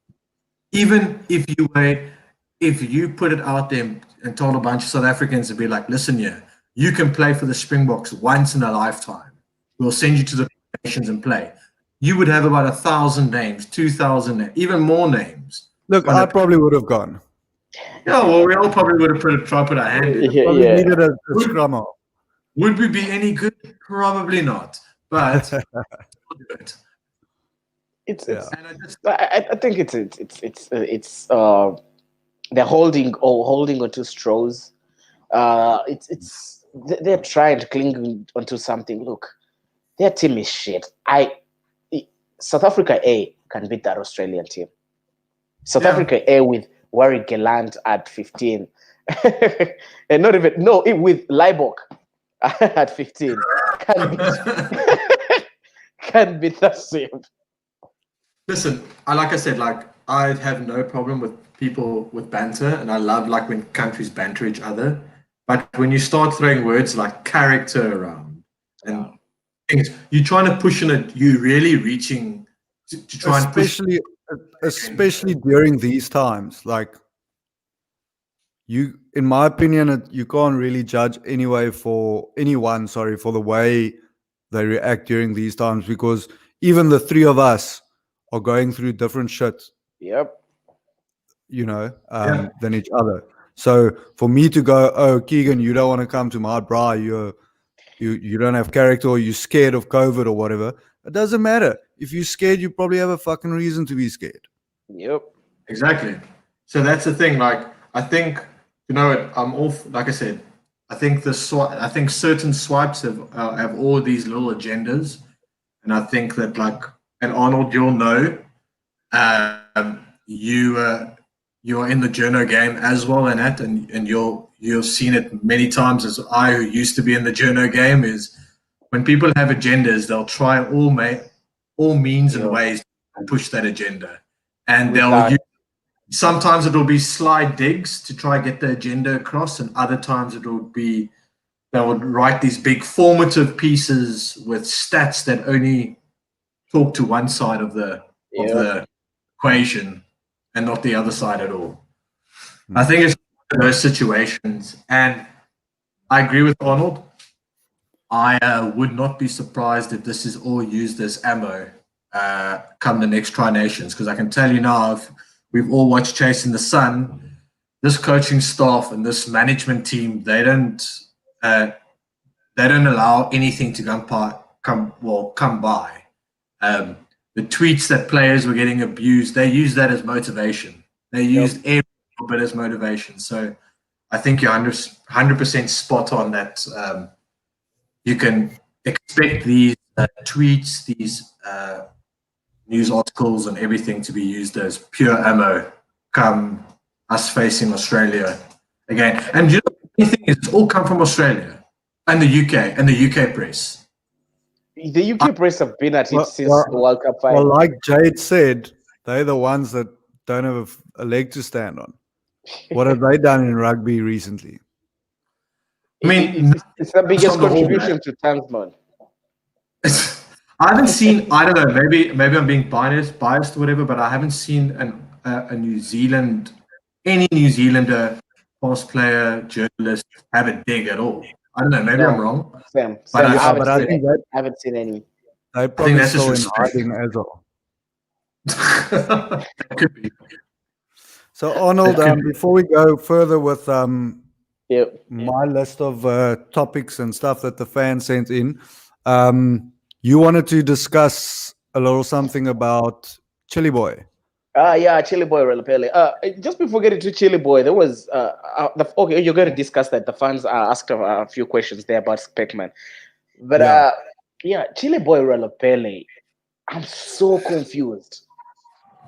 Even if you put it out there and told a bunch of South Africans to be like, listen here, you can play for the Springboks once in a lifetime. We'll send you to the nations and play. You would have about 1,000 names, 2,000, even more names. Look, I probably would have gone. Yeah, well, we all probably would have tried to put our hand in. Probably needed a scrummer. Would we be any good? Probably not. But we'll do it. I think it's they're holding onto straws. They're trying to cling onto something. Look, their team is shit. South Africa A can beat that Australian team. South Africa A with Warwick Geland at 15, and with Leibok at 15 can beat that team. Listen, I have no problem with people with banter, and I love when countries banter each other. But when you start throwing words like character around and things, you're trying to push in it. You're really reaching to try and push. Especially during these times, in my opinion, you can't really judge anyone for the way they react during these times, because even the three of us are going through different shit. Yep. Than each other. So for me to go, oh, Keegan, you don't want to come to my bra, you don't have character, or you're scared of COVID or whatever. It doesn't matter. If you're scared, you probably have a fucking reason to be scared. Yep. Exactly. So that's the thing. I think, I'm off. Like I said, I think certain swipes have all these little agendas, and I think that and Arnold, you'll know, you are in the journo game as well, and you've seen it many times as I, who used to be in the journo game, is when people have agendas, they'll try all means and ways to push that agenda, and sometimes it will be sly digs to try and get the agenda across, and other times they would write these big formative pieces with stats that only talk to one side of the equation and not the other side at all. I think it's one of those situations, and I agree with Arnold. I would not be surprised if this is all used as ammo come the next Tri-Nations, because I can tell you now, if we've all watched Chasing the Sun, this coaching staff and this management team, they don't allow anything to come by. The tweets that players were getting abused, they use that as motivation. They used every little bit as motivation. So I think you're 100% spot on that. You can expect these tweets, these news articles and everything to be used as pure ammo come us facing Australia again. And the thing is, it's all come from Australia and the UK and the UK press. The UK press have been at it since the World Cup final. Well, like Jade said, they're the ones that don't have a leg to stand on. What have they done in rugby recently? I mean, it's the biggest contribution to Tasman. I haven't seen. I don't know. Maybe I'm being biased or whatever. But I haven't seen any New Zealander past player journalist have a dig at all. I don't know. Maybe I'm wrong. Sam, I haven't seen any. They probably still in hiding as well. That could be. So Arnold, before we go further with my list of topics and stuff that the fans sent in, you wanted to discuss a little something about Chili Boy. Yeah, Chili Boy Relapele. Just before getting to Chili Boy, there was okay, you're going to discuss that. The fans asked a few questions there about Speckman. But yeah, Chili Boy Relapele, I'm so confused.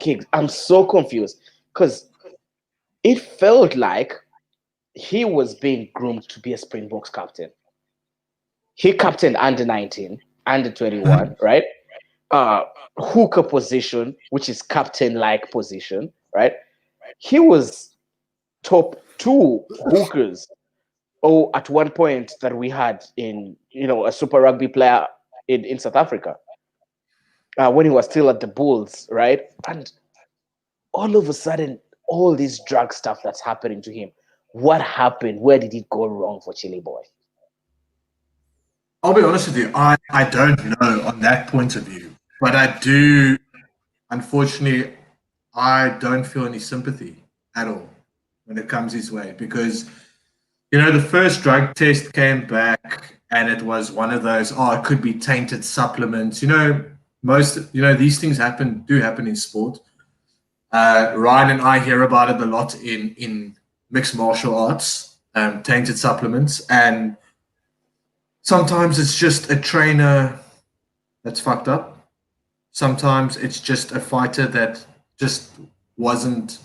Kicks, I'm so confused because it felt like he was being groomed to be a Springboks captain. He captained under 19, under 21, right? Hooker position, which is captain-like position, right? He was top 2 hookers. At one point that we had in, a Super Rugby player in South Africa when he was still at the Bulls, right? And all of a sudden, all this drug stuff that's happening to him. What happened? Where did it go wrong for Chili Boy? I'll be honest with you. I don't know on that point of view, but I do. Unfortunately, I don't feel any sympathy at all when it comes his way because, the first drug test came back and it was one of those, it could be tainted supplements. These things do happen in sport. Ryan and I hear about it a lot in mixed martial arts, tainted supplements. And sometimes it's just a trainer that's fucked up. Sometimes it's just a fighter that just wasn't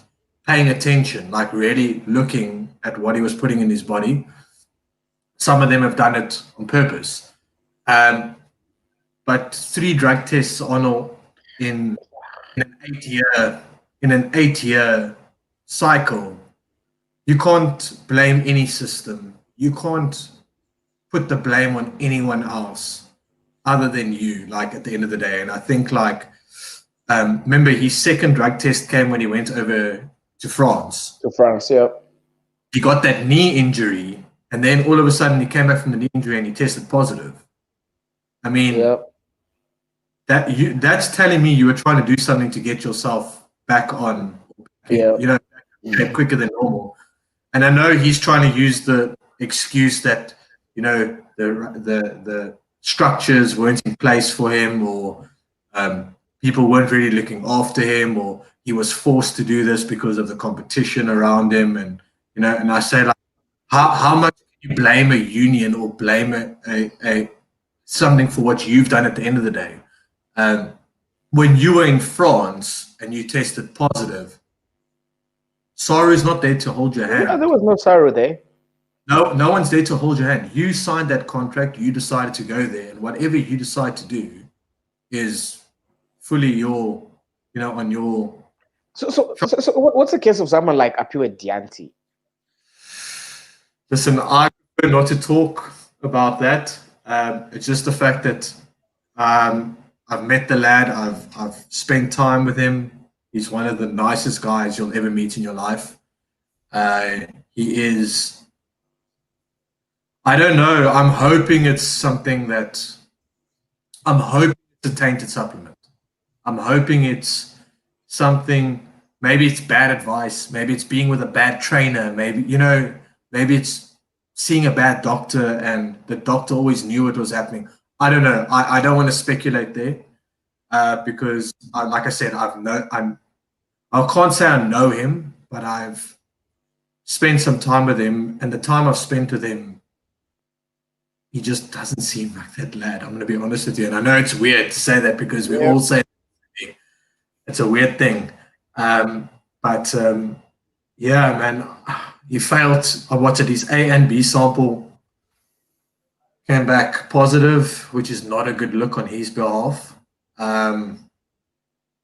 paying attention, like really looking at what he was putting in his body. Some of them have done it on purpose. But 3 drug tests on in an 8-year cycle, you can't blame any system. You can't put the blame on anyone else other than you, like at the end of the day. And I think remember his second drug test came when he went over to France. To France, yeah. He got that knee injury and then all of a sudden he came back from the knee injury and he tested positive. I mean, that's telling me you were trying to do something to get yourself back on, quicker than normal. And I know he's trying to use the excuse that, the structures weren't in place for him or people weren't really looking after him or he was forced to do this because of the competition around him. And, and I say how much can you blame a union or blame a something for what you've done at the end of the day? When you were in France and you tested positive, Saru is not there to hold your hand. Yeah, there was no Saru there. No one's there to hold your hand. You signed that contract. You decided to go there, and whatever you decide to do is fully your, on your. So what's the case of someone like Apiwe Dianti? Listen, I prefer not to talk about that. It's just the fact that I've met the lad. I've spent time with him. He's one of the nicest guys you'll ever meet in your life. He is. I don't know. I'm hoping it's a tainted supplement. I'm hoping it's something. Maybe it's bad advice. Maybe it's being with a bad trainer. Maybe it's seeing a bad doctor and the doctor always knew it was happening. I don't know. I don't want to speculate there because, like I said, I can't say I know him, but I've spent some time with him, and the time I've spent with him, he just doesn't seem like that lad. I'm going to be honest with you, and I know it's weird to say that because we all say it's a weird thing, but man, he failed. His A and B sample came back positive, which is not a good look on his behalf.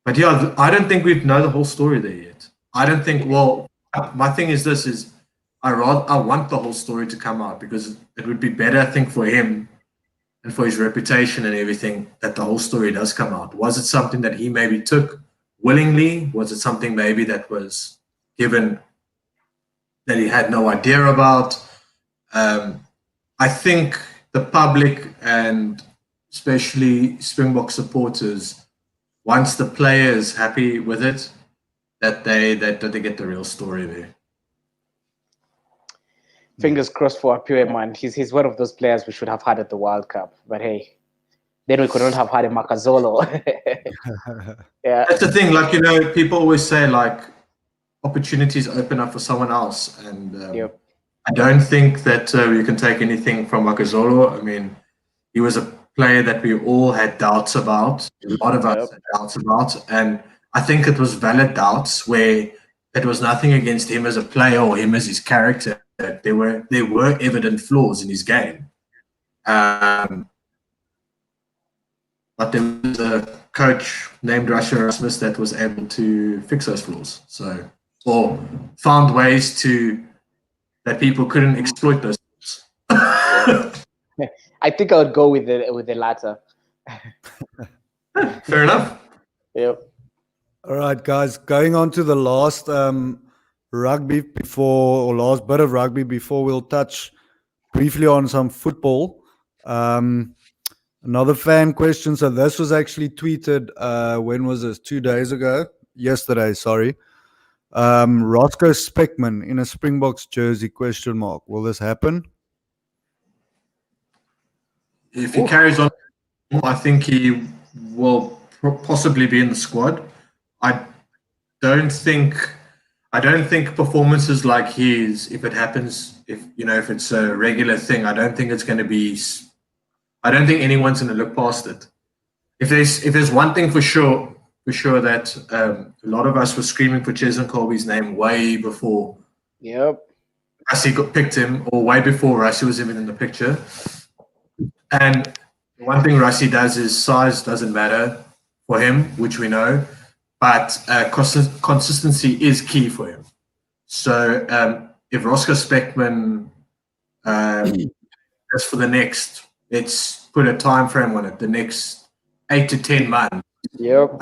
But yeah, I don't think we know the whole story there yet. I don't think. Well, my thing is this: I want the whole story to come out because it would be better, I think, for him and for his reputation and everything that the whole story does come out. Was it something that he maybe took willingly? Was it something maybe that was given that he had no idea about? I think the public and especially Springbok supporters, once the player is happy with it, that they get the real story there. Fingers crossed for Appiah, man. He's one of those players we should have had at the World Cup. But hey, then we couldn't have had a Makazolo. Yeah, That's the thing. Like, people always say like opportunities open up for someone else, and Yep. I don't think that you can take anything from Makazolo. I mean, he was a player that we all had doubts about. A lot of us had doubts about, and I think it was valid doubts where it was nothing against him as a player or him as his character. There were evident flaws in his game, but there was a coach named Russia Erasmus that was able to fix those flaws. So, or found ways that people couldn't exploit those flaws. I think I would go with the latter. Fair enough. Yep. All right, guys. Going on to the last last bit of rugby before we'll touch briefly on some football. Another fan question. So this was actually tweeted. When was this? 2 days ago. Yesterday. Sorry. Roscoe Speckman in a Springboks jersey? ? Will this happen? If he carries on, I think he will possibly be in the squad. I don't think performances like his, if it happens, if it's a regular thing, I don't think it's going to be. I don't think anyone's going to look past it. If there's one thing for sure that a lot of us were screaming for Cheslin Colby's name way before. Yep. Rassie picked him, or way before Rassie was even in the picture. And the one thing Rassie does is size doesn't matter for him, which we know, but consistency is key for him. So if Roscoe Speckman just for the next, let's put a time frame on it, the next 8 to 10 months. Yep.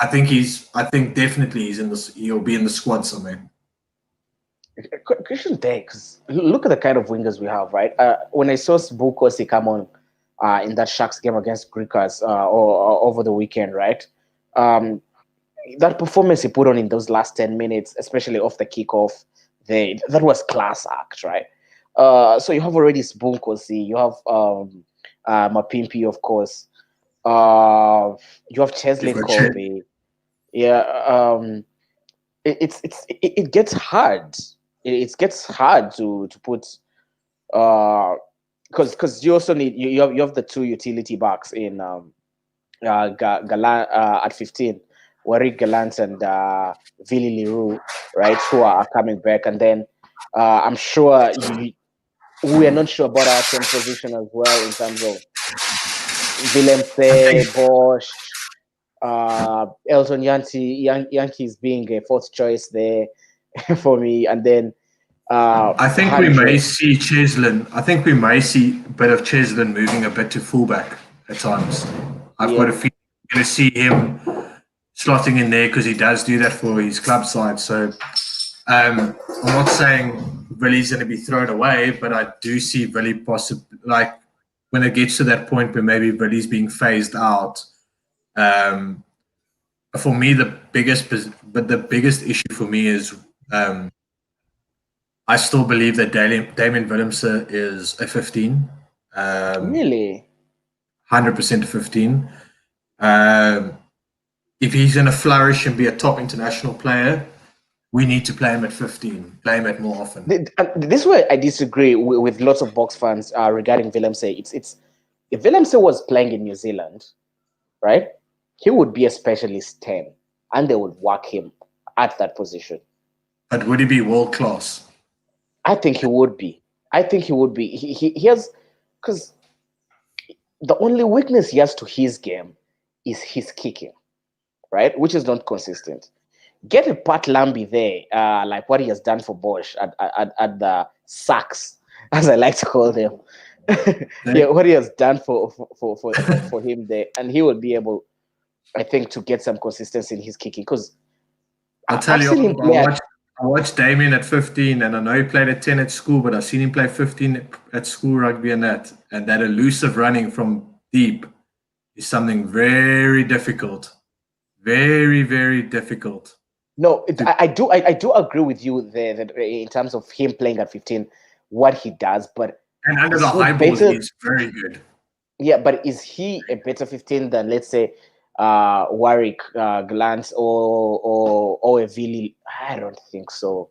I think definitely he'll be in the squad somewhere. Question there, because look at the kind of wingers we have, right? When I saw Sbukosi come on in that Sharks game against Griquas or over the weekend, right? That performance he put on in those last 10 minutes, especially off the kickoff, that was class act, right? So you have already Sbukosi, you have Mapimpi, of course. You have Cheslin Colby. Yeah, it gets hard. It gets hard to put because you also need you have the two utility backs in Gallant at 15, Warwick Gallant and Vili Leroux, right, who are coming back, and then I'm sure we are not sure about our 10 position as well in terms of Willem Bosch, Elton Yankees being a fourth choice there for me, and then I think we may see Cheslin. I think we may see a bit of Cheslin moving a bit to fullback at times. I've got a feeling we're going to see him slotting in there because he does do that for his club side. So I'm not saying Villy's going to be thrown away, but I do see Villy possibly, like when it gets to that point where maybe Villy's being phased out. For me, the biggest issue for me is I still believe that Damien Willemse is a 15. Really? 100% a 15. If he's going to flourish and be a top international player, we need to play him at 15, play him at more often. This is where I disagree with lots of Boks fans regarding Willemse. It's if Willemse was playing in New Zealand, right, he would be a specialist 10, and they would work him at that position. But would he be world class? I think he would be. He has, because the only weakness he has to his game is his kicking, right, which is not consistent. Get a Pat Lambie there, like what he has done for Bosch at the Sacks, as I like to call them. Yeah, what he has done for him there, and he will be able, I think, to get some consistency in his kicking. Because I'll tell you, I watched Damien at 15, and I know he played at 10 at school, but I've seen him play 15 at school rugby and that elusive running from deep is something very difficult. Very, very difficult. No, I do agree with you there that in terms of him playing at 15, what he does, but And under is the he high balls, better? he's very good. Yeah, but is he a better 15 than, let's say, Warwick, Glantz, or a Vili? I don't think so.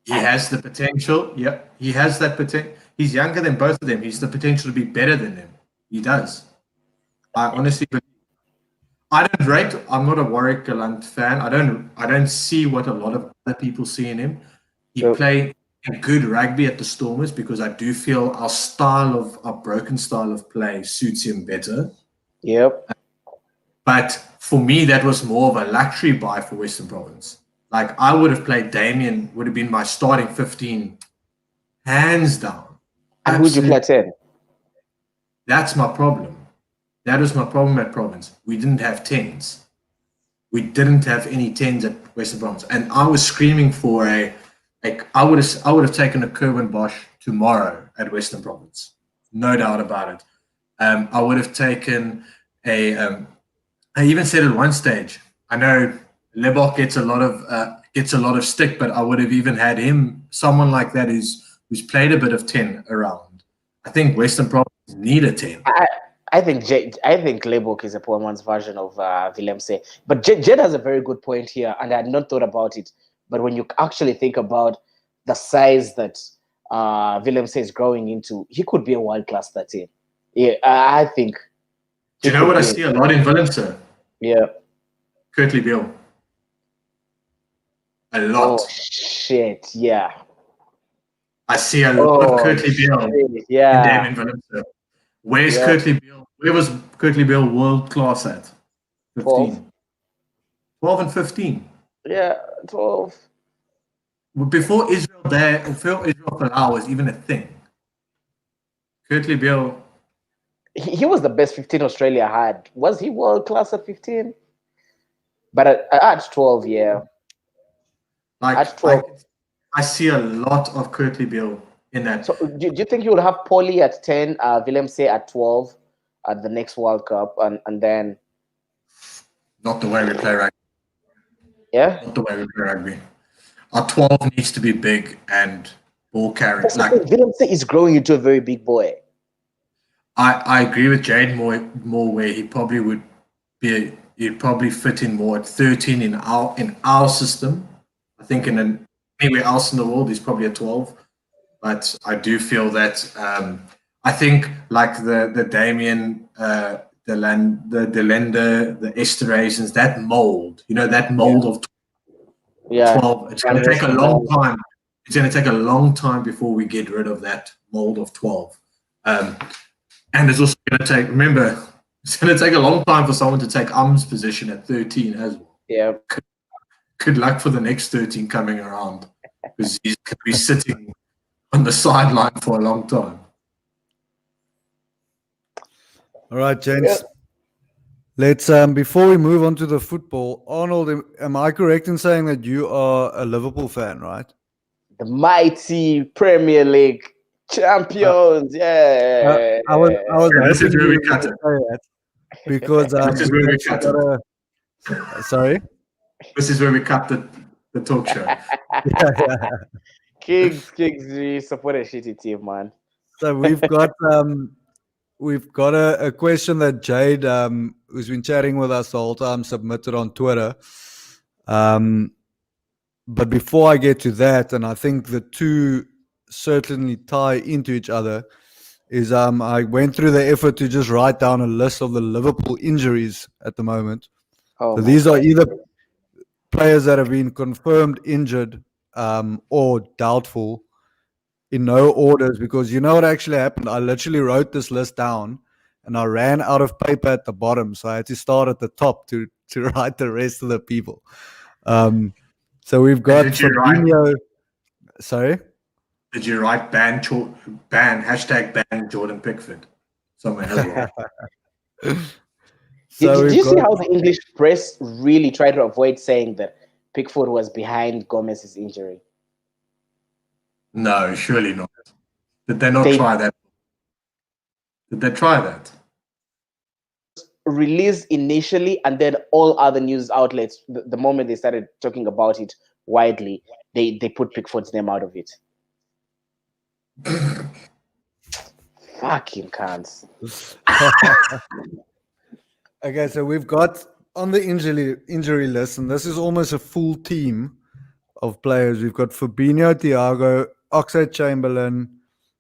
He has the potential. Yep, he has that potential. He's younger than both of them. He's the potential to be better than them. He does. I honestly believe. I don't rate. I'm not a Warwick Galant fan. I don't see what a lot of other people see in him. He So, played a good rugby at the Stormers because I do feel our broken style of play suits him better. yep. But for me, that was more of a luxury buy for Western Province. Like I would have played Damien, would have been my starting 15, hands down. And who'd you play 10? That's my problem. That was my problem at Province. We didn't have 10s. We didn't have any 10s at Western Province. And I was screaming for I would have taken a Kerwin Bosch tomorrow at Western Province. No doubt about it. I would have taken I even said at one stage, I know Lebok gets a lot of stick, but I would have even had someone like that who's played a bit of 10 around. I think Western Province need a 10. I think Lebok is a poor man's version of Willemse. But Jed has a very good point here, and I had not thought about it. But when you actually think about the size that Willemse is growing into, he could be a world-class 13. Yeah, I think. Do you know what I see a lot in Willemse? Yeah. Kurtley Beale. A lot. Oh, shit, yeah. I see a lot of Kurtley Beale in Damien Willemse. Where's Kurtley Beale? Where was Kurtley Beale world class at? 15. 12 and 15. Yeah, 12. Before Israel Folau was even a thing. Kurtley Beale. He was the best 15 Australia had. Was he world class at 15? But at 12, yeah. At 12. I see a lot of Kurtley Beale in that. So do you think you would have Paulie at 10, Willemse at 12 at the next World Cup, and then? Not the way we play rugby. Yeah? Not the way we play rugby. Our 12 needs to be big and ball carrying. Willemse is growing into a very big boy. I agree with Jade more where he probably would be. He'd probably fit in more at 13 in our system. I think anywhere else in the world he's probably a 12. But I do feel that I think like the Damien, the Delender, the Esterations, that mold, that mold of 12. It's going to take a long time. It's going to take a long time before we get rid of that mold of 12. And it's also going to take, remember, it's going to take a long time for someone to take position at 13 as well. Yeah. Good luck for the next 13 coming around because he's going to be sitting on the sideline for a long time. All right, gents. Let's before we move on to the football, Arnold, am I correct in saying that you are a Liverpool fan, right? The mighty Premier League champions, yeah. I was this is where we cut it. Because this is where we cut it. Sorry? This is where we cut the talk show. Kings, we support a shitty team, man. So we've got a question that Jade, who's been chatting with us the whole time, submitted on Twitter. But before I get to that, and I think the two certainly tie into each other, is I went through the effort to just write down a list of the Liverpool injuries at the moment. So these are either players that have been confirmed injured or doubtful in no orders, because you know what actually happened? I literally wrote this list down and I ran out of paper at the bottom. So I had to start at the top to write the rest of the people. So we've got Fabinho. Sorry? Did you write ban Jordan Pickford somewhere as well? Did you see how the English press really tried to avoid saying that Pickford was behind Gomez's injury? No, surely not. Did they not try that? Did they try that? released initially, and then all other news outlets, the moment they started talking about it widely, they put Pickford's name out of it. Fucking cunts. Okay, so we've got on the injury list, and this is almost a full team of players. We've got Fabinho, Thiago, Oxlade-Chamberlain,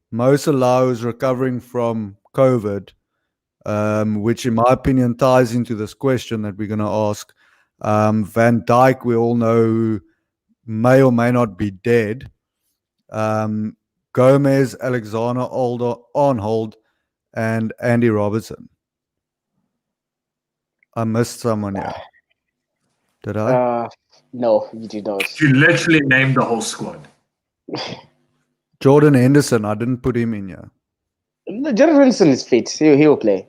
Mo Salah, who's recovering from COVID, which in my opinion ties into this question that we're going to ask. Van Dijk, we all know, may or may not be dead. Gomez, Alexander Arnold, and Andy Robertson. I missed someone here. Did I? No, you did not. You literally named the whole squad. Jordan Henderson, I didn't put him in here. Jordan Henderson is fit. He will play.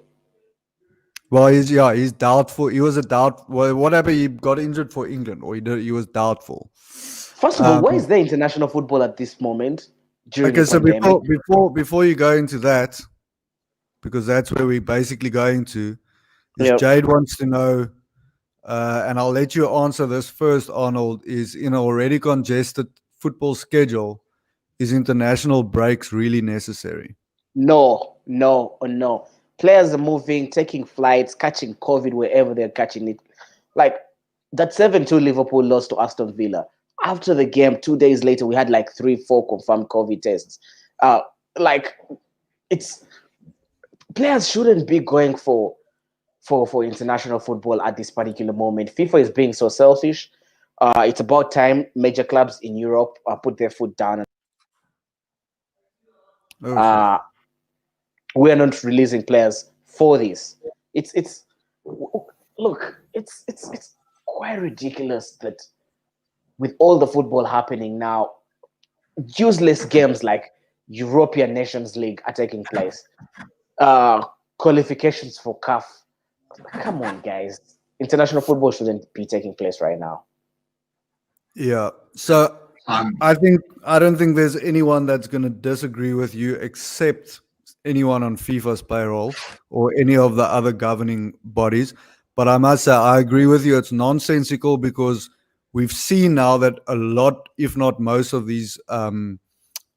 Well, he's doubtful. He was a doubt. Well, whatever, he got injured for England, or he was doubtful. First of all, where is the international football at this moment? Okay, so before you go into that, because that's where we're basically going to, Jade wants to know, and I'll let you answer this first, Arnold, is in an already congested football schedule, is international breaks really necessary? No. Players are moving, taking flights, catching COVID wherever they're catching it. Like that 7-2 Liverpool loss to Aston Villa. After the game, 2 days later, we had like 3-4 confirmed COVID tests. Players shouldn't be going for international football at this particular moment. FIFA is being so selfish. It's about time major clubs in Europe put their foot down. We are not releasing players for this. It's quite ridiculous that with all the football happening now, useless games like European Nations League are taking place. Qualifications for CAF. Come on, guys. International football shouldn't be taking place right now. Yeah. So I don't think there's anyone that's going to disagree with you except anyone on FIFA's payroll or any of the other governing bodies. But I must say, I agree with you. It's nonsensical because we've seen now that a lot, if not most of these, of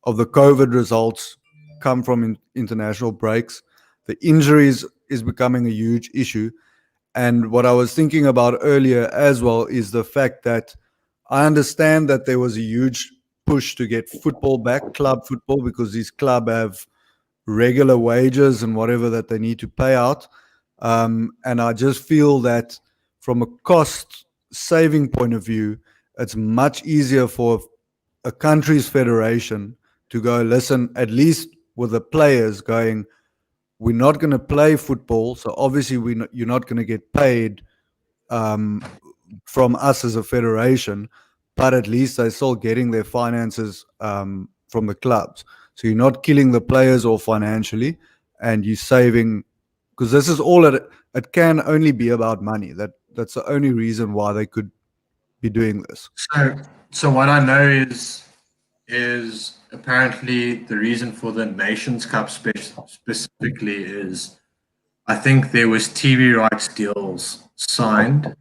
the COVID results come from international breaks. The injuries is becoming a huge issue. And what I was thinking about earlier as well is the fact that I understand that there was a huge push to get football back, club football, because these clubs have regular wages and whatever that they need to pay out. And I just feel that from a cost saving point of view, it's much easier for a country's federation to go, listen, at least with the players going, we're not going to play football, so obviously you're not going to get paid from us as a federation, but at least they're still getting their finances from the clubs. So you're not killing the players or financially, and you're saving, because this is all it can only be about money. That's the only reason why they could be doing this. So what I know is apparently the reason for the Nations Cup specifically is I think there was TV rights deals signed,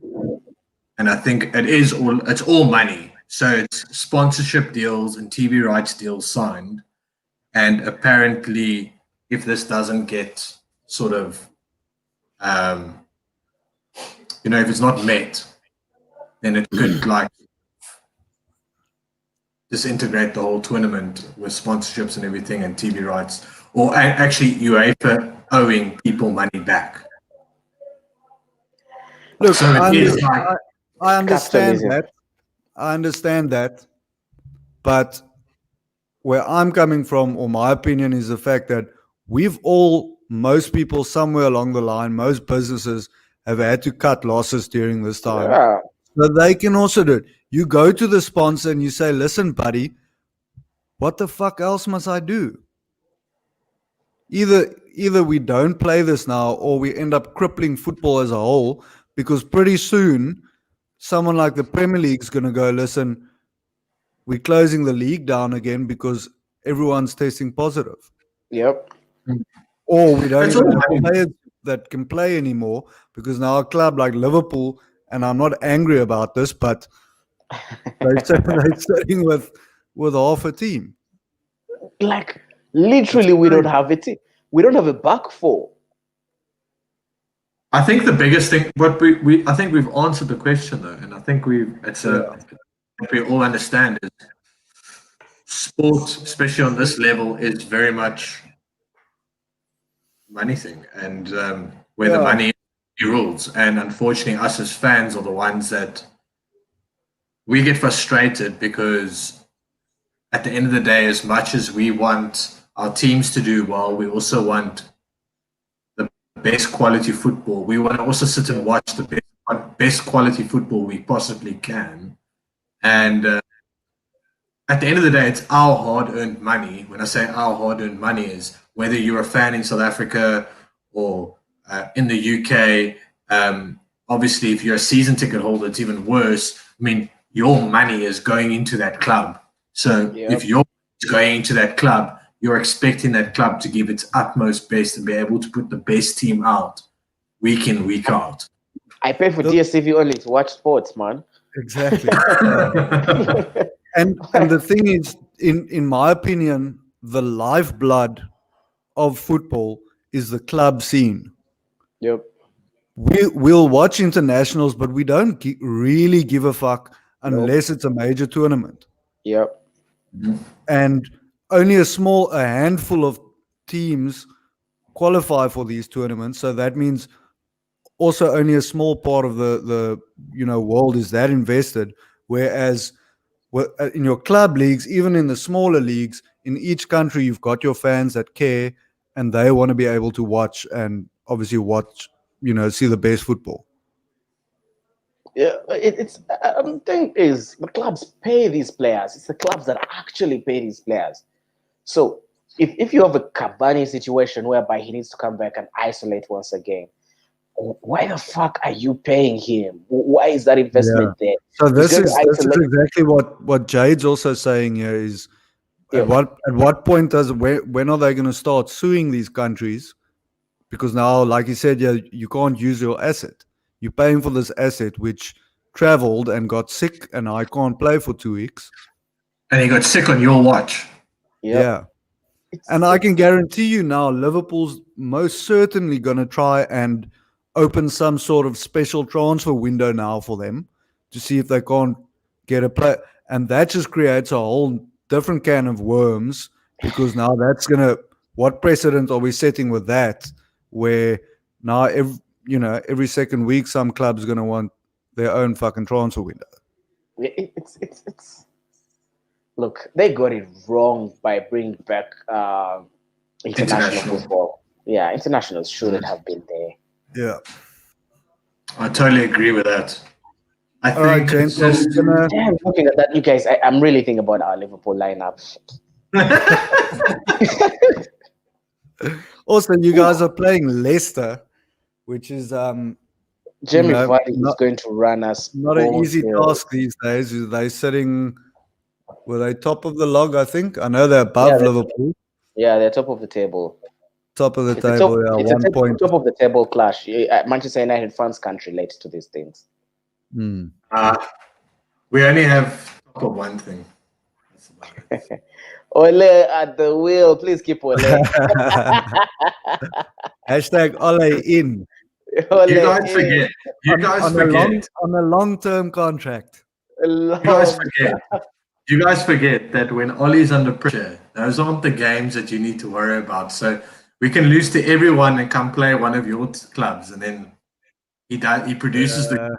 and I think it's all money. So it's sponsorship deals and TV rights deals signed, and apparently if this doesn't get sort of if it's not met, then it could disintegrate the whole tournament with sponsorships and everything and TV rights, or actually UEFA owing people money back. Look, so I understand that. I understand that. But where I'm coming from, or my opinion, is the fact that most people somewhere along the line, most businesses have had to cut losses during this time. Yeah. So they can also do it. You go to the sponsor and you say, listen, buddy, what the fuck else must I do? Either we don't play this now or we end up crippling football as a whole, because pretty soon someone like the Premier League is going to go, listen, we're closing the league down again because everyone's testing positive. Yep. Or we don't even have players. that can play anymore, because now a club like Liverpool, and I'm not angry about this, but they're sitting with half a team. Like literally, we don't have a team. We don't have a back four. I think the biggest thing, but I think we've answered the question though, and I think we all understand is sport, especially on this level, is very much money thing, and where the money rules. And unfortunately, us as fans are the ones that we get frustrated, because at the end of the day, as much as we want our teams to do well, we also want the best quality football. We want to also sit and watch the best quality football we possibly can. And at the end of the day, it's our hard-earned money. When I say our hard-earned money, is whether you're a fan in South Africa or in the UK. Obviously, if you're a season ticket holder, it's even worse. I mean, your money is going into that club. So if you're going into that club, you're expecting that club to give its utmost best and be able to put the best team out week in, week out. I pay for DSTV only to watch sports, man. Exactly. And the thing is, in my opinion, the lifeblood of football is the club scene. Yep. We'll watch internationals, but we don't really give a fuck unless it's a major tournament. Yep. And only a handful of teams qualify for these tournaments. So that means also only a small part of the world is that invested. Whereas in your club leagues, even in the smaller leagues, in each country, you've got your fans that care and they want to be able to watch and obviously see the best football. Yeah, the thing is, the clubs pay these players. It's the clubs that actually pay these players. So if you have a Cavani situation whereby he needs to come back and isolate once again, why the fuck are you paying him? Why is that investment there? So this is exactly what Jade's also saying here is at what point when are they going to start suing these countries? Because now, like you said, you can't use your asset. You're paying for this asset which traveled and got sick, and I can't play for 2 weeks. And he got sick on your watch. Yeah. And I can guarantee you now, Liverpool's most certainly going to try and open some sort of special transfer window now for them to see if they can't get a play. And that just creates a whole different can of worms, because now that's going to, what precedent are we setting with that? Where now, every second week, some club's going to want their own fucking transfer window. It's look, they got it wrong by bringing back international football. Yeah, internationals shouldn't have been there. Yeah, I totally agree with that. I All think right, James, looking at that, you guys, I'm really thinking about our Liverpool lineup. Also, you guys are playing Leicester, which is Jamie Vardy is going to run us. Not an easy task these days. Were they top of the log, I think? I know they're above Liverpool. Yeah, they're top of the table. Top of the table, it's 1 point. Top of the table clash. Manchester United fans can't relate to these things. We only have top of one thing. That's about it. Ole at the wheel. Please keep Ole. # Ole in. Ole you guys forget. You guys forget. On a long-term contract. You guys forget that when Ollie's under pressure, those aren't the games that you need to worry about. So we can lose to everyone and come play one of your clubs, and then he produces the.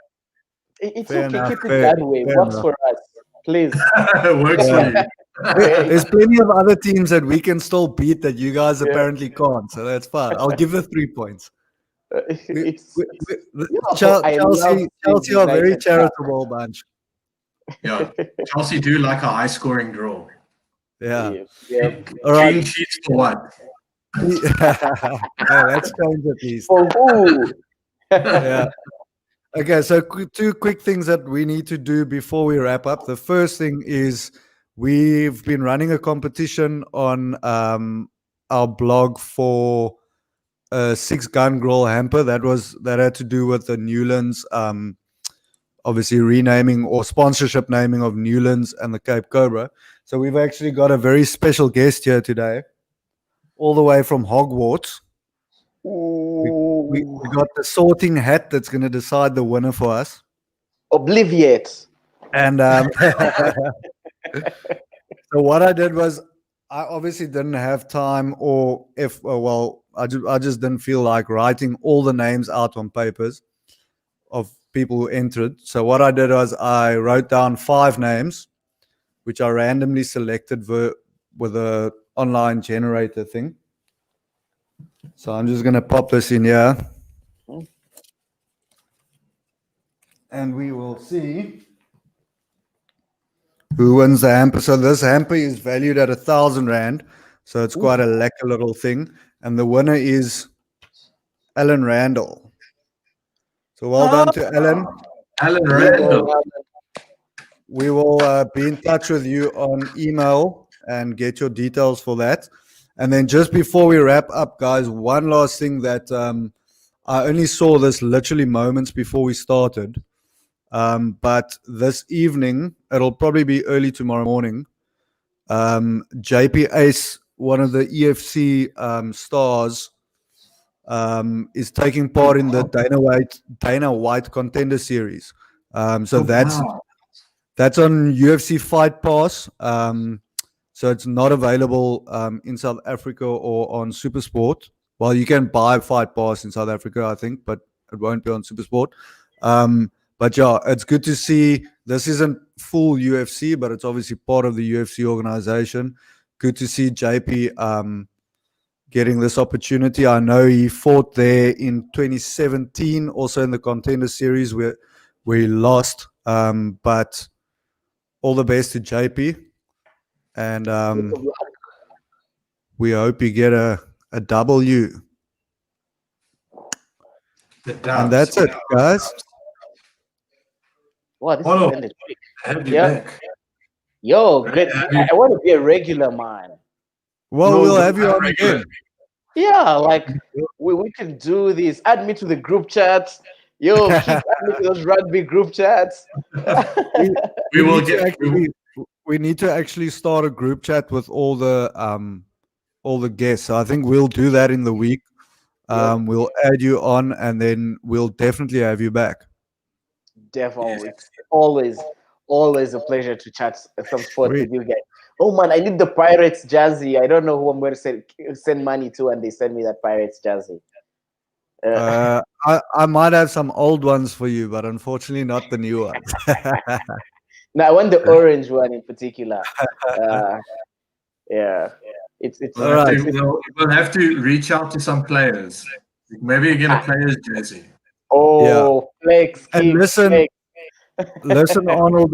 It's okay. Keep it that way. It works for us, please. It works for you. There's plenty of other teams that we can still beat that you guys apparently can't. So that's fine. I'll give the 3 points. Chelsea are a very charitable bunch. Yeah, Chelsea do like a high-scoring draw. Yeah. All right. Clean sheets for what? That's changed at least. Yeah. Okay, so 2 quick things that we need to do before we wrap up. The first thing is we've been running a competition on our blog for a 6-gun grill hamper that had to do with the Newlands, obviously renaming or sponsorship naming of Newlands and the Cape Cobra. So we've actually got a very special guest here today, all the way from Hogwarts. We got the sorting hat that's going to decide the winner for us. Obliviate. And so what I did was, I obviously didn't have time, or I just didn't feel like writing all the names out on papers of people who entered. So what I did was I wrote down 5 names, which I randomly selected with a online generator thing. So I'm just going to pop this in here. And we will see who wins the hamper. So this hamper is valued at 1,000 Rand. So it's quite a lekker little thing. And the winner is Alan Randall. So well done to Alan. Alan Randall. We will be in touch with you on email and get your details for that. And then just before we wrap up, guys, one last thing that I only saw this literally moments before we started. But this evening, it'll probably be early tomorrow morning, JP Ace, one of the EFC stars, is taking part in the Dana White Contender Series. That's on UFC Fight Pass. So it's not available in South Africa or on SuperSport. Well, you can buy Fight Pass in South Africa, I think, but it won't be on SuperSport. But yeah, it's good to see. This isn't full UFC, but it's obviously part of the UFC organization. Good to see JP getting this opportunity. I know he fought there in 2017, also in the Contender Series where he lost. But all the best to JP. And we hope you get a W. And that's it, guys. Wow, this Hello. is ended quick. Have you Yeah. back. Yo, great. I want to be a regular, man. Well, No, we'll have you I'm on regular. again. Yeah, like we can do this. Add me to the group chats. Yo, add me to those rugby group chats. We will get. We need to actually start a group chat with all the guests. So I think we'll do that in the week. We'll add you on, and then we'll definitely have you back. Definitely, it's always a pleasure to chat some sport with you guys. Oh man, I need the Pirates jersey. I don't know who I'm going to send money to, and they send me that Pirates jersey. I might have some old ones for you, but unfortunately not the new ones. No, I want the orange one in particular. Yeah, it's All right. We'll have to reach out to some players. Maybe again a player's jersey. Oh, flex. And listen, flex. listen, Arnold.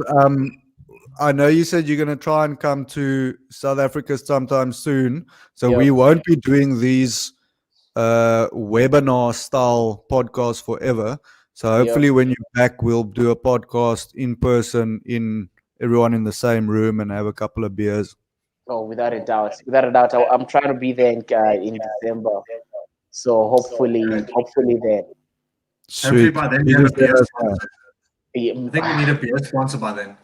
I know you said you're going to try and come to South Africa sometime soon, so we won't be doing these webinar style podcasts forever. So hopefully when you're back, we'll do a podcast in person, everyone in the same room, and have a couple of beers. Oh, without a doubt. I'm trying to be there in December. So hopefully then. Hopefully by then we have a beer sponsor. Yeah. I think we need a beer sponsor by then.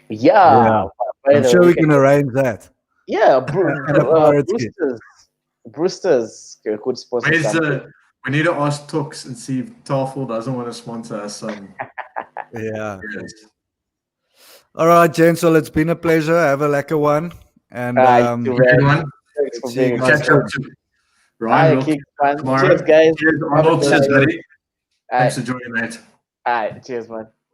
Yeah. I'm sure we can arrange that. Yeah, Brewster's could sponsor something. We need to ask Tux and see if Tafel doesn't want to sponsor us. Yeah. All right, gents. So it's been a pleasure. Have a lekker one. And Thanks for being catch up to Ryan tomorrow. Cheers, guys. Cheers, Arnold. Cheers, buddy. Thanks for joining, mate. All right. Cheers, man.